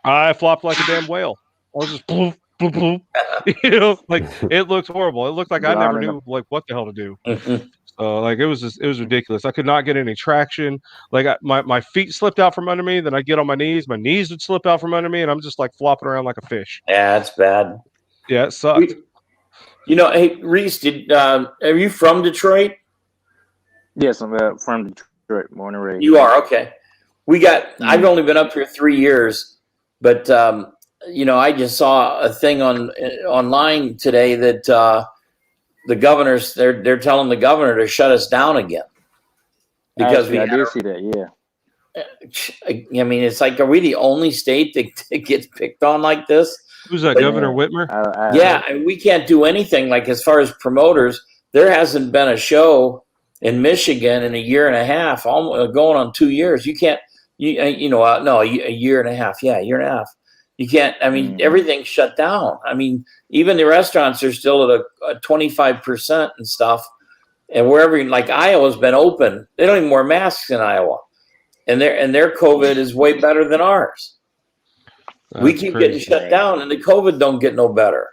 I flopped like a damn whale. I was just poof, boom, boom. Like it looked horrible. It looked like I never knew like what the hell to do. Like it was ridiculous. I could not get any traction. Like my feet slipped out from under me. Then I get on my knees would slip out from under me, and I'm just like flopping around like a fish. Yeah, it's bad. Yeah, it sucked. Hey Reese, are you from Detroit? Yes, I'm from Detroit, born and raised. You are, okay. I've only been up here 3 years, but I just saw a thing online today that the governors they're telling the governor to shut us down again because I did see that. Yeah, I mean, it's like, are we the only state that gets picked on like this? Who's that, Governor Whitmer? And we can't do anything. Like as far as promoters, there hasn't been a show in Michigan in a year and a half, almost going on 2 years. You can't, no, a year and a half. Yeah, a year and a half. You can't. I mean, everything's shut down. I mean, even the restaurants are still at a 25% and stuff. And wherever, like Iowa's been open, they don't even wear masks in Iowa, and their COVID is way better than ours. We keep getting shut down, and the COVID don't get no better.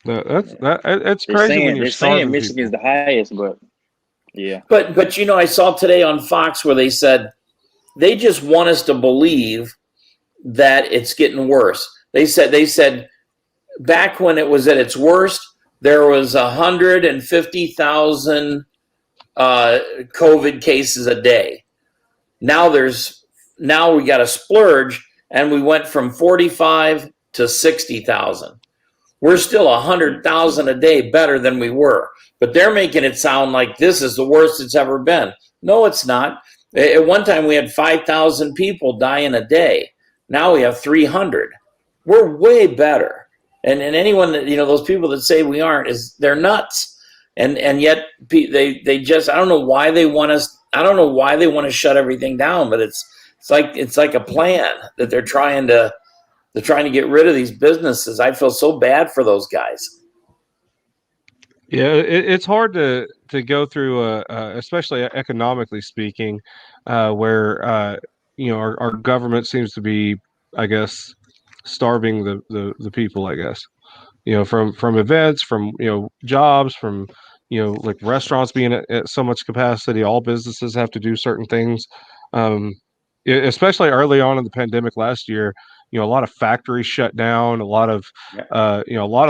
That's crazy. They're saying Michigan's the highest, but yeah. But I saw today on Fox where they said they just want us to believe that it's getting worse. They said back when it was at its worst, there was 150,000 COVID cases a day. Now we got a splurge, and we went from 45 to 60,000. We're still 100,000 a day better than we were, but they're making it sound like this is the worst it's ever been. No, it's not. At one time, we had 5,000 people dying a day. Now we have 300. We're way better. And anyone that, those people that say we aren't, they're nuts. And yet they just, I don't know why they want us. I don't know why they want to shut everything down, but it's like a plan that they're trying to get rid of these businesses. I feel so bad for those guys. Yeah, it's hard to go through, especially economically speaking, where our government seems to be, I guess, starving the people. I guess, from events, from jobs, from like restaurants being at so much capacity. All businesses have to do certain things. Especially early on in the pandemic last year, a lot of factories shut down. A lot of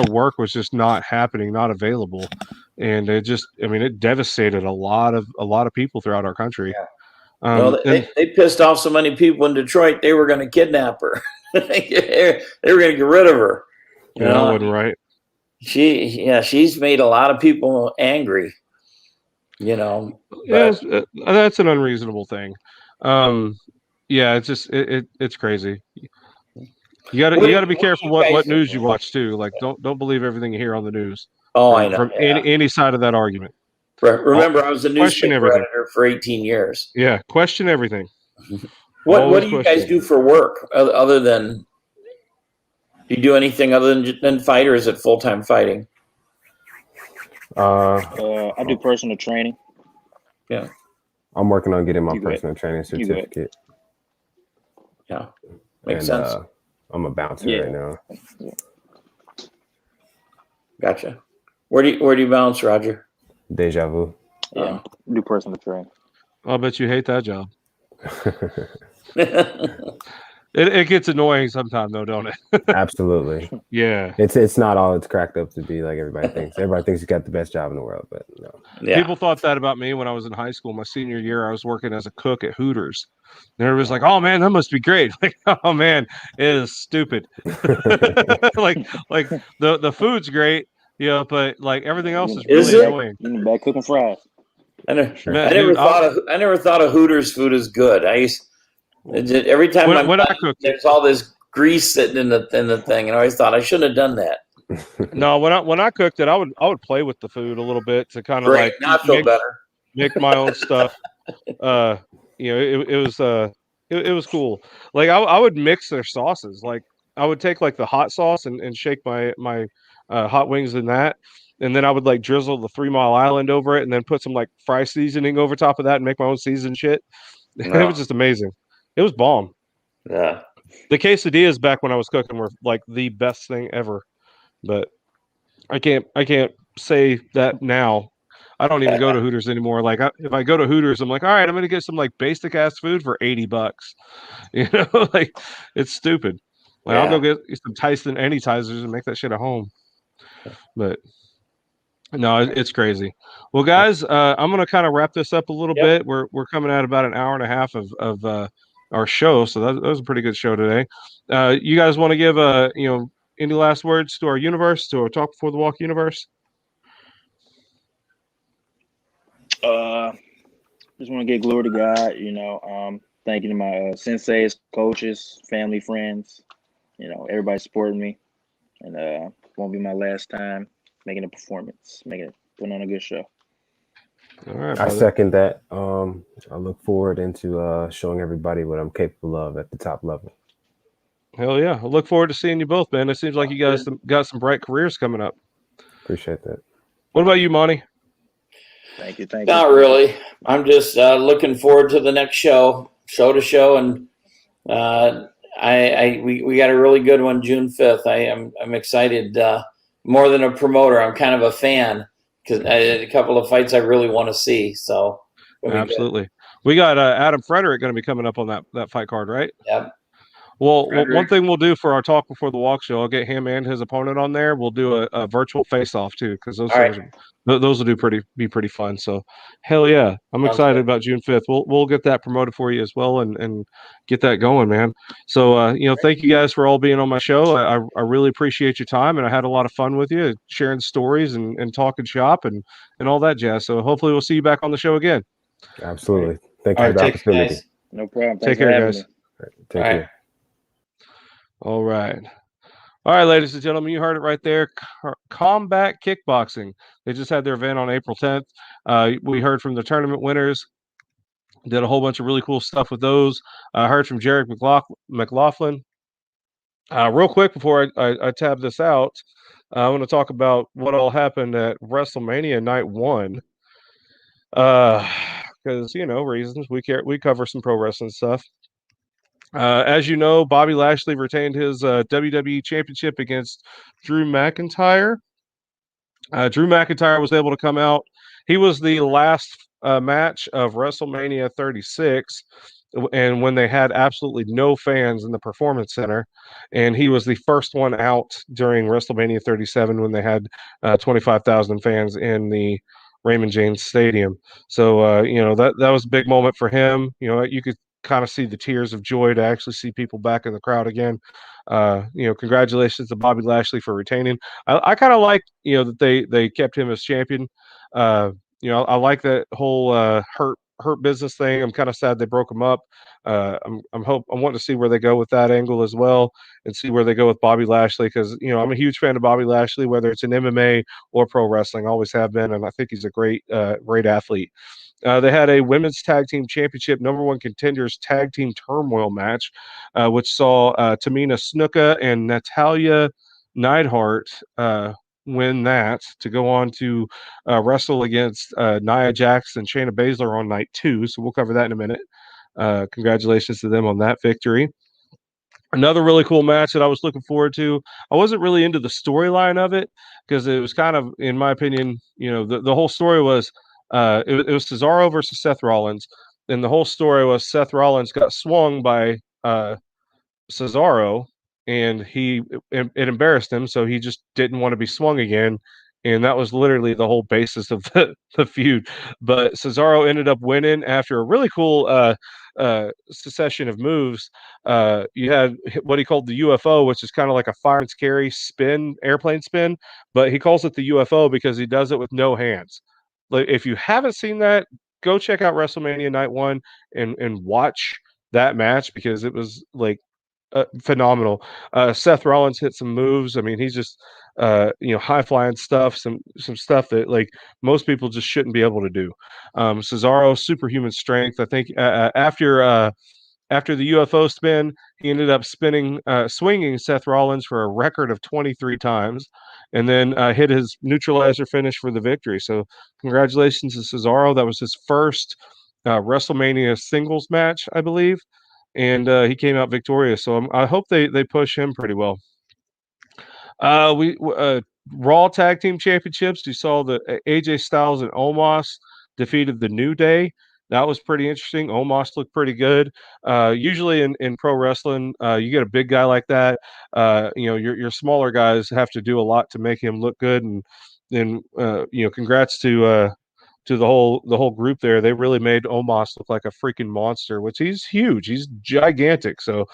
work was just not happening, not available, and it devastated a lot of people throughout our country. Yeah. They pissed off so many people in Detroit, they were going to kidnap her. They were going to get rid of her. That wasn't right. She's made a lot of people angry. That's an unreasonable thing. It's just it's crazy. You gotta be careful what news you watch too. Like don't believe everything you hear on the news. I know. From any side of that argument. Remember, I was a newspaper editor for 18 years. Yeah, question everything. What do you guys do for work other than? Do you do anything other than fight, or is it full-time fighting? I do personal training. Yeah. I'm working on getting my personal training certificate. Yeah, makes sense. I'm a bouncer right now. Yeah. Gotcha. Where do you bounce, Roger? Deja vu. Yeah, do personal training. I'll bet you hate that job. It gets annoying sometimes, though, don't it? Absolutely. Yeah. It's not all it's cracked up to be, like everybody thinks. Everybody thinks you got the best job in the world, but no. Yeah. People thought that about me when I was in high school. My senior year, I was working as a cook at Hooters. And everybody's like, "Oh man, that must be great." Like, "Oh man, it is stupid." like the food's great, but like everything else is really annoying. Back cooking fries. I never thought of Hooters food as good. Every time when I cooked, there's all this grease sitting in the thing, and I always thought I shouldn't have done that. No, when I cooked it, I would play with the food a little bit to kind of make my own stuff. It was cool. Like I would mix their sauces. Like I would take like the hot sauce and shake my hot wings in that, and then I would like drizzle the 3 Mile Island over it, and then put some like fry seasoning over top of that, and make my own seasoned shit. No. It was just amazing. It was bomb. Yeah. The quesadillas back when I was cooking were like the best thing ever. but I can't say that now. I don't even go to Hooters anymore. Like if I go to Hooters, I'm like, all right, I'm gonna get some like basic ass food for $80. You know, like it's stupid. Like I'll go get some Tyson Anytizers and make that shit at home. But no, it's crazy. Well, guys, I'm gonna kind of wrap this up a little bit. We're coming at about an hour and a half of our show, so that was a pretty good show today. You guys want to give any last words to our universe, to our Talk Before the Walk universe? Just want to give glory to God, thanking my senseis, coaches, family, friends, everybody supporting me, and won't be my last time making a performance, putting on a good show. All right, I brother. second that. I look forward into showing everybody what I'm capable of at the top level. Hell yeah. I look forward to seeing you both, man. It seems like you guys got some bright careers coming up. Appreciate that. What about you, Monty? Thank you. Not really. I'm just looking forward to the next show to show, and we got a really good one June 5th. I'm excited. More than a promoter, I'm kind of a fan because I had a couple of fights I really want to see. So absolutely, we got Adam Frederick going to be coming up on that fight card, right? Yep. Well, one thing we'll do for our Talk Before the Walk show, I'll get him and his opponent on there. We'll do a virtual face-off too, because those will be pretty fun. So, hell yeah, I'm excited about June 5th. We'll get that promoted for you as well, and get that going, man. So, thank you guys for all being on my show. I really appreciate your time, and I had a lot of fun with you, sharing stories and talking shop and all that jazz. So, hopefully, we'll see you back on the show again. Absolutely. Thank you for the opportunity. No problem. Take care, guys. Take care. All right, ladies and gentlemen, you heard it right there. Kombat Kickboxing. They just had their event on April 10th. We heard from the tournament winners. Did a whole bunch of really cool stuff with those. I heard from Jared McLoughlin. Real quick before I tab this out, I want to talk about what all happened at WrestleMania Night 1. Because reasons we cover some pro wrestling stuff. As you know, Bobby Lashley retained his WWE Championship against Drew McIntyre. Drew McIntyre was able to come out. He was the last match of WrestleMania 36, and when they had absolutely no fans in the Performance Center, and he was the first one out during WrestleMania 37 when they had 25,000 fans in the Raymond James Stadium. So that was a big moment for him. You could kind of see the tears of joy to actually see people back in the crowd again. Congratulations to Bobby Lashley for retaining. I kind of like that they kept him as champion. I like that whole hurt business thing. I'm kind of sad they broke him up. I'm wanting to see where they go with that angle as well, and see where they go with Bobby Lashley, because I'm a huge fan of Bobby Lashley, whether it's in MMA or pro wrestling. Always have been, and I think he's a great athlete. They had a women's tag team championship #1 contenders tag team turmoil match, which saw Tamina Snuka and Natalia Neidhart win that to go on to wrestle against Nia Jax and Shayna Baszler on night 2. So we'll cover that in a minute. Congratulations to them on that victory. Another really cool match that I was looking forward to. I wasn't really into the storyline of it because it was kind of, in my opinion, the whole story was it was Cesaro versus Seth Rollins, and the whole story was Seth Rollins got swung by Cesaro, and it embarrassed him, so he just didn't want to be swung again, and that was literally the whole basis of the feud. But Cesaro ended up winning after a really cool succession of moves. You had what he called the UFO, which is kind of like a fire and scary spin, airplane spin, but he calls it the UFO because he does it with no hands. Like, if you haven't seen that, go check out WrestleMania Night 1 and watch that match, because it was like phenomenal. Seth Rollins hit some moves. I mean, he's just high flying stuff, some stuff that like most people just shouldn't be able to do. Cesaro, superhuman strength. I think after the UFO spin, he ended up swinging Seth Rollins for a record of 23 times, and then hit his neutralizer finish for the victory. So congratulations to Cesaro. That was his first WrestleMania singles match, I believe, and he came out victorious. So I hope they push him pretty well. We Raw Tag Team Championships. You saw the AJ Styles and Omos defeated the New Day. That was pretty interesting. Omos looked pretty good. Usually in pro wrestling, you get a big guy like that. Your smaller guys have to do a lot to make him look good. And then congrats to the whole group there. They really made Omos look like a freaking monster, which he's huge. He's gigantic. So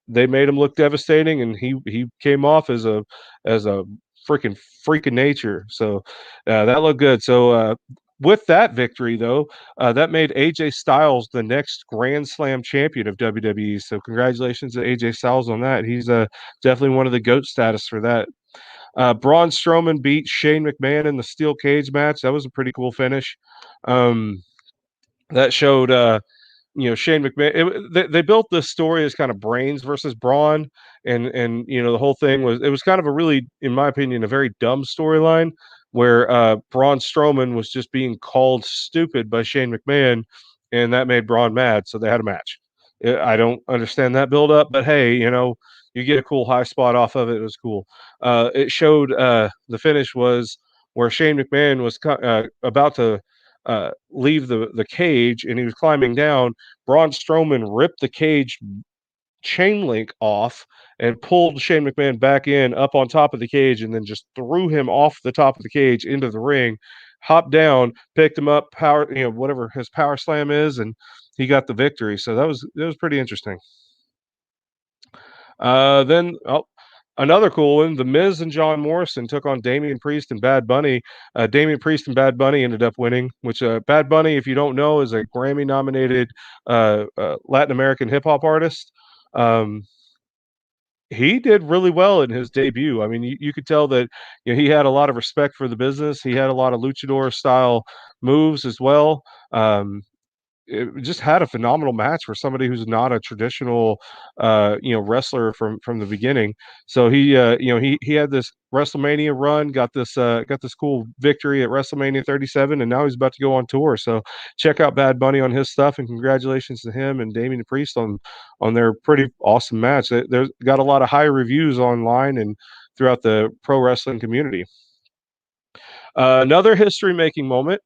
they made him look devastating, and he came off as a freaking freak of nature. So that looked good. So with that victory, though, that made AJ Styles the next Grand Slam champion of WWE. So congratulations to AJ Styles on that. He's definitely one of the GOAT status for that. Braun Strowman beat Shane McMahon in the steel cage match. That was a pretty cool finish. That showed, Shane McMahon. They built this story as kind of Brains versus Braun, and the whole thing was kind of a really, in my opinion, a very dumb storyline where Braun Strowman was just being called stupid by Shane McMahon, and that made Braun mad. So they had a match. I don't understand that build up, but hey, you get a cool high spot off of it. It was cool. It showed the finish was where Shane McMahon was about to leave the cage, and he was climbing down. Braun Strowman ripped the cage chain link off and pulled Shane McMahon back in up on top of the cage, and then just threw him off the top of the cage into the ring. Hopped down, picked him up, whatever his power slam is, and he got the victory. So that was pretty interesting. Then another cool one, The Miz and John Morrison took on Damian Priest and Bad Bunny. Damian Priest and Bad Bunny ended up winning, which Bad Bunny, if you don't know, is a Grammy-nominated Latin American hip-hop artist. He did really well in his debut. I mean, you could tell that he had a lot of respect for the business. He had a lot of luchador-style moves as well. It just had a phenomenal match for somebody who's not a traditional, wrestler from the beginning. So he had this WrestleMania run, got this cool victory at WrestleMania 37, and now he's about to go on tour. So check out Bad Bunny on his stuff, and congratulations to him and Damian Priest on their pretty awesome match. They've got a lot of high reviews online and throughout the pro wrestling community. Another history-making moment.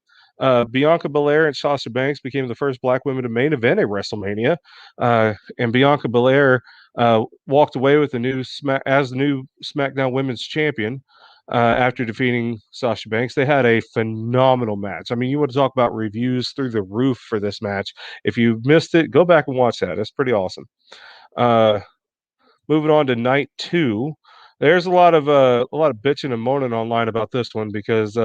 Bianca Belair and Sasha Banks became the first Black women to main event at WrestleMania, and Bianca Belair walked away with the new SmackDown Women's Champion after defeating Sasha Banks. They had a phenomenal match. I mean, you want to talk about reviews through the roof for this match. If you missed it, go back and watch that. It's pretty awesome. Moving on to night 2. There's a lot of bitching and moaning online about this one because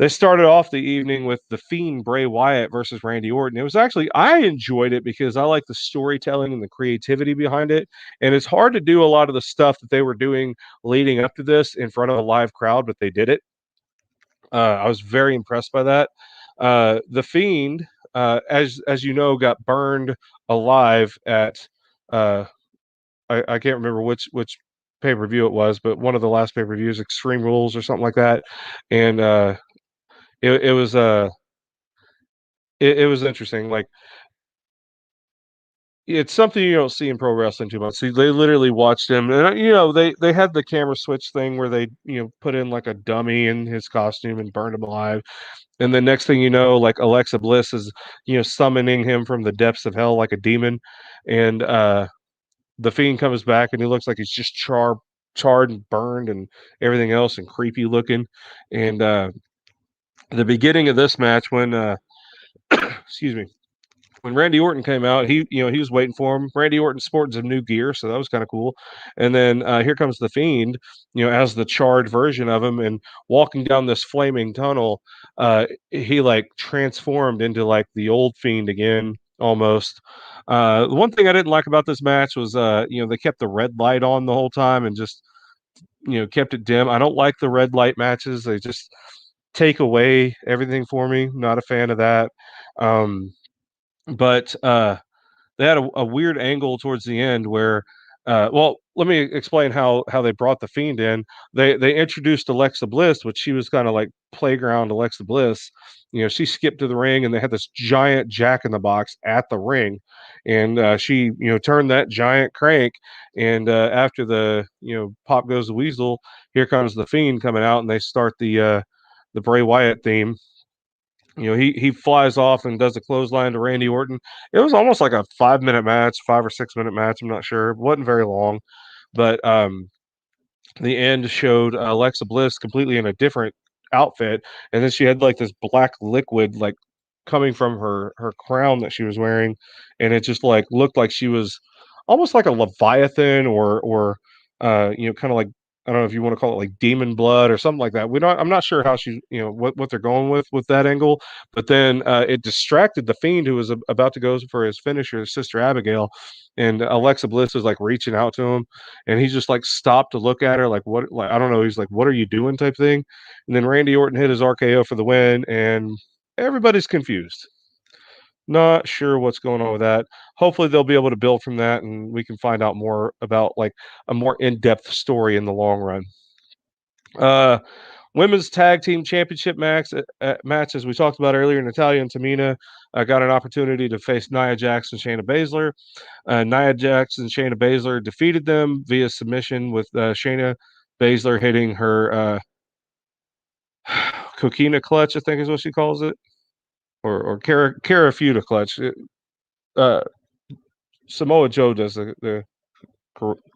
they started off the evening with The Fiend Bray Wyatt versus Randy Orton. It was actually, I enjoyed it because I like the storytelling and the creativity behind it. And it's hard to do a lot of the stuff that they were doing leading up to this in front of a live crowd, but they did it. I was very impressed by that. The Fiend, as you know, got burned alive at I can't remember which pay-per-view it was, but one of the last pay-per-views, Extreme Rules or something like that. And it was it was interesting. Like, it's something you don't see in pro wrestling too much. So they literally watched him, and they had the camera switch thing where they put in like a dummy in his costume and burned him alive. And the next thing you know, like Alexa Bliss is summoning him from the depths of hell like a demon, and the Fiend comes back and he looks like he's just charred and burned and everything else and creepy looking. And the beginning of this match when excuse me, when Randy Orton came out, he was waiting for him. Randy Orton sporting some new gear, so that was kind of cool. And then here comes the Fiend, as the charred version of him, and walking down this flaming tunnel, he like transformed into like the old Fiend again, almost. The one thing I didn't like about this match was they kept the red light on the whole time and just kept it dim. I don't like the red light matches. They just take away everything for me. Not a fan of that. But they had a weird angle towards the end where well, let me explain how they brought the Fiend in. They introduced Alexa Bliss, which she was kind of like playground Alexa Bliss. You know, she skipped to the ring, and they had this giant Jack in the Box at the ring, and she turned that giant crank, and after the pop goes the weasel, here comes the Fiend coming out, and they start the Bray Wyatt theme. He flies off and does a clothesline to Randy Orton. It was almost like a 5 minute match, 5 or 6 minute match. I'm not sure. It wasn't very long, but the end showed Alexa Bliss completely in a different outfit, and then she had like this black liquid like coming from her crown that she was wearing, and it just like looked like she was almost like a leviathan or kind of like, I don't know if you want to call it like demon blood or something like that. I'm not sure how she, what they're going with that angle. But then it distracted the Fiend, who was about to go for his finisher, Sister Abigail, and Alexa Bliss was like reaching out to him, and he just like stopped to look at her, like what, like I don't know, he's like, "What are you doing?" type thing. And then Randy Orton hit his RKO for the win, and everybody's confused. Not sure what's going on with that. Hopefully they'll be able to build from that, and we can find out more about like a more in-depth story in the long run. Women's Tag Team Championship match, as we talked about earlier, Natalya and Tamina got an opportunity to face Nia Jax and Shayna Baszler. Nia Jax and Shayna Baszler defeated them via submission, with Shayna Baszler hitting her coquina clutch, I think is what she calls it, or Karafuda clutch. Samoa Joe does the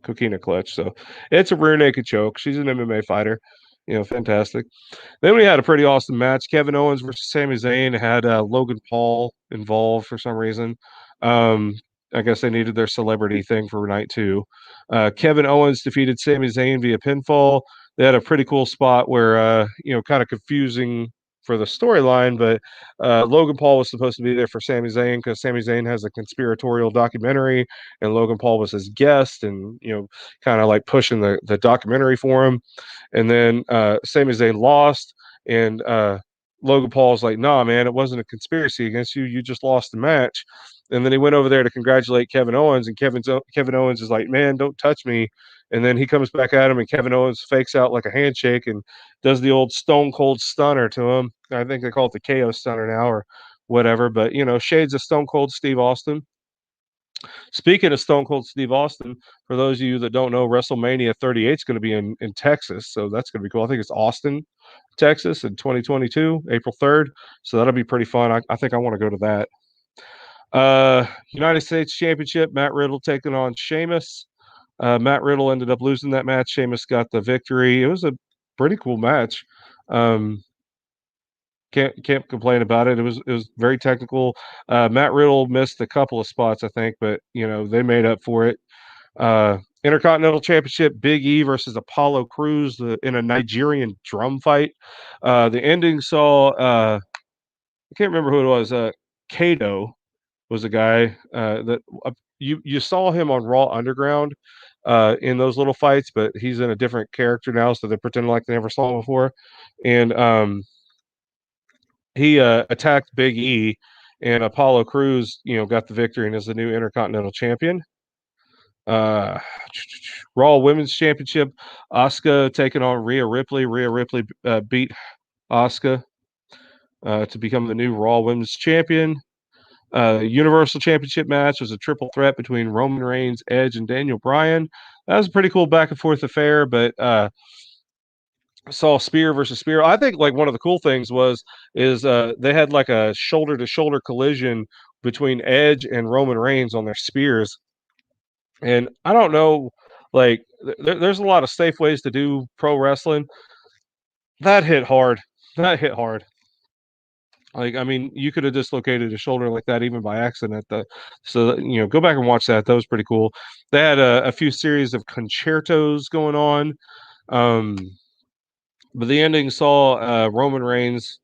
coquina clutch, so it's a rear naked choke. She's an MMA fighter, fantastic. Then we had a pretty awesome match. Kevin Owens versus Sami Zayn had Logan Paul involved for some reason. I guess they needed their celebrity thing for night two. Kevin Owens defeated Sami Zayn via pinfall. They had a pretty cool spot where, kind of confusing for the storyline, but Logan Paul was supposed to be there for Sami Zayn because Sami Zayn has a conspiratorial documentary, and Logan Paul was his guest, and kind of like pushing the documentary for him. And then Sami Zayn lost, and Logan Paul's like, "Nah, man, it wasn't a conspiracy against you. You just lost the match." And then he went over there to congratulate Kevin Owens, and Kevin Owens is like, "Man, don't touch me." And then he comes back at him, and Kevin Owens fakes out like a handshake and does the old Stone Cold Stunner to him. I think they call it the KO Stunner now or whatever. But shades of Stone Cold Steve Austin. Speaking of Stone Cold Steve Austin, for those of you that don't know, WrestleMania 38 is going to be in Texas, so that's going to be cool. I think it's Austin, Texas, in 2022, April 3rd. So that'll be pretty fun. I think I want to go to that. United States Championship, Matt Riddle taking on Sheamus. Matt Riddle ended up losing that match. Sheamus got the victory. It was a pretty cool match. Can't complain about it. It was very technical. Matt Riddle missed a couple of spots, I think, but they made up for it. Intercontinental Championship, Big E versus Apollo Crews in a Nigerian drum fight. The ending saw I can't remember who it was. Kato was a guy that you saw him on Raw Underground in those little fights, but he's in a different character now, so they're pretending like they never saw him before. And he attacked Big E, and Apollo Crews, got the victory and is the new Intercontinental Champion. Raw Women's Championship, Asuka taking on Rhea Ripley. Rhea Ripley beat Asuka to become the new Raw Women's Champion. Universal Championship match was a triple threat between Roman Reigns, Edge, and Daniel Bryan. That was a pretty cool back and forth affair, but saw spear versus spear. I think like one of the cool things is they had like a shoulder to shoulder collision between Edge and Roman Reigns on their spears. And I don't know, like there's a lot of safe ways to do pro wrestling. That hit hard. That hit hard. Like, I mean, you could have dislocated a shoulder like that even by accident. So go back and watch that. That was pretty cool. They had a few series of concertos going on. But the ending saw Roman Reigns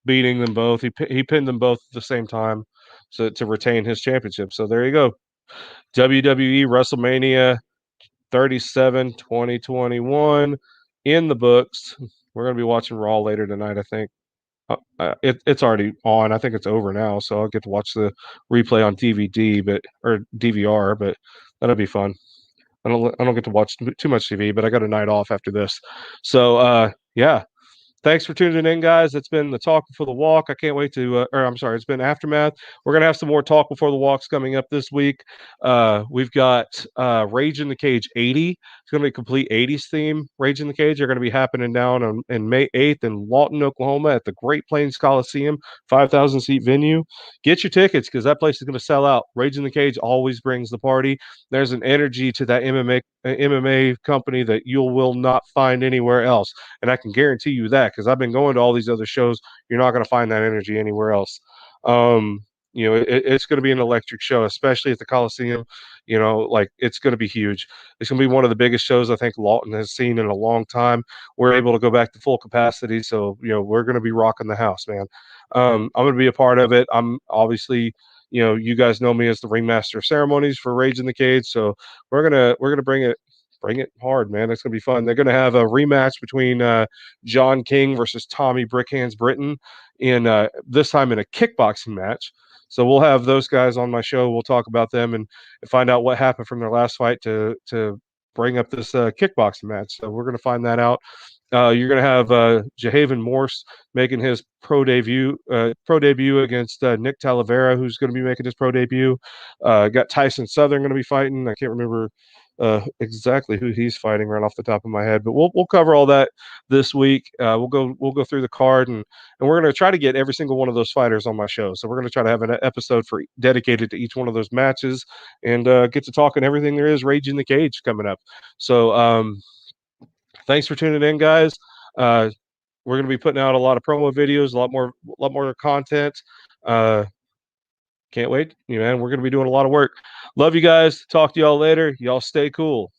beating them both. He pinned them both at the same time, so to retain his championship. So there you go. WWE WrestleMania 37 2021 in the books. We're going to be watching Raw later tonight, I think. It's already on. I think it's over now, so I'll get to watch the replay on DVD, or DVR, but that'll be fun. I don't get to watch too much TV, but I got a night off after this. So yeah. Thanks for tuning in, guys. It's been the Talk Before the Walk. I can't wait to, or I'm sorry, it's been Aftermath. We're going to have some more Talk Before the Walks coming up this week. We've got Rage in the Cage 80. It's going to be a complete 80s theme. Rage in the Cage are going to be happening down in May 8th in Lawton, Oklahoma at the Great Plains Coliseum, 5,000 seat venue. Get your tickets because that place is going to sell out. Rage in the Cage always brings the party. There's an energy to that MMA company that you will not find anywhere else. And I can guarantee you that because I've been going to all these other shows. You're not going to find that energy anywhere else. It's going to be an electric show, especially at the Coliseum. Like it's going to be huge. It's going to be one of the biggest shows I think Lawton has seen in a long time. We're able to go back to full capacity. So, we're going to be rocking the house, man. I'm going to be a part of it. I'm obviously, you guys know me as the ringmaster of ceremonies for Rage in the Cage. So we're going to bring it hard, man. It's gonna be fun. They're gonna have a rematch between John King versus Tommy Brickhands Britton in this time in a kickboxing match. So we'll have those guys on my show. We'll talk about them and find out what happened from their last fight to bring up this kickboxing match. So we're gonna find that out. You're gonna have Jahaven Morse making his pro debut against Nick Talavera, who's gonna be making his pro debut. Got Tyson Southern gonna be fighting. I can't remember exactly who he's fighting right off the top of my head, but we'll cover all that this week. We'll go through the card and we're going to try to get every single one of those fighters on my show. So we're going to try to have an episode dedicated to each one of those matches and get to talking everything there is Rage in the Cage coming up. So thanks for tuning in, guys. We're going to be putting out a lot of promo videos, a lot more content. Can't wait. Man, we're going to be doing a lot of work. Love you guys. Talk to y'all later. Y'all stay cool.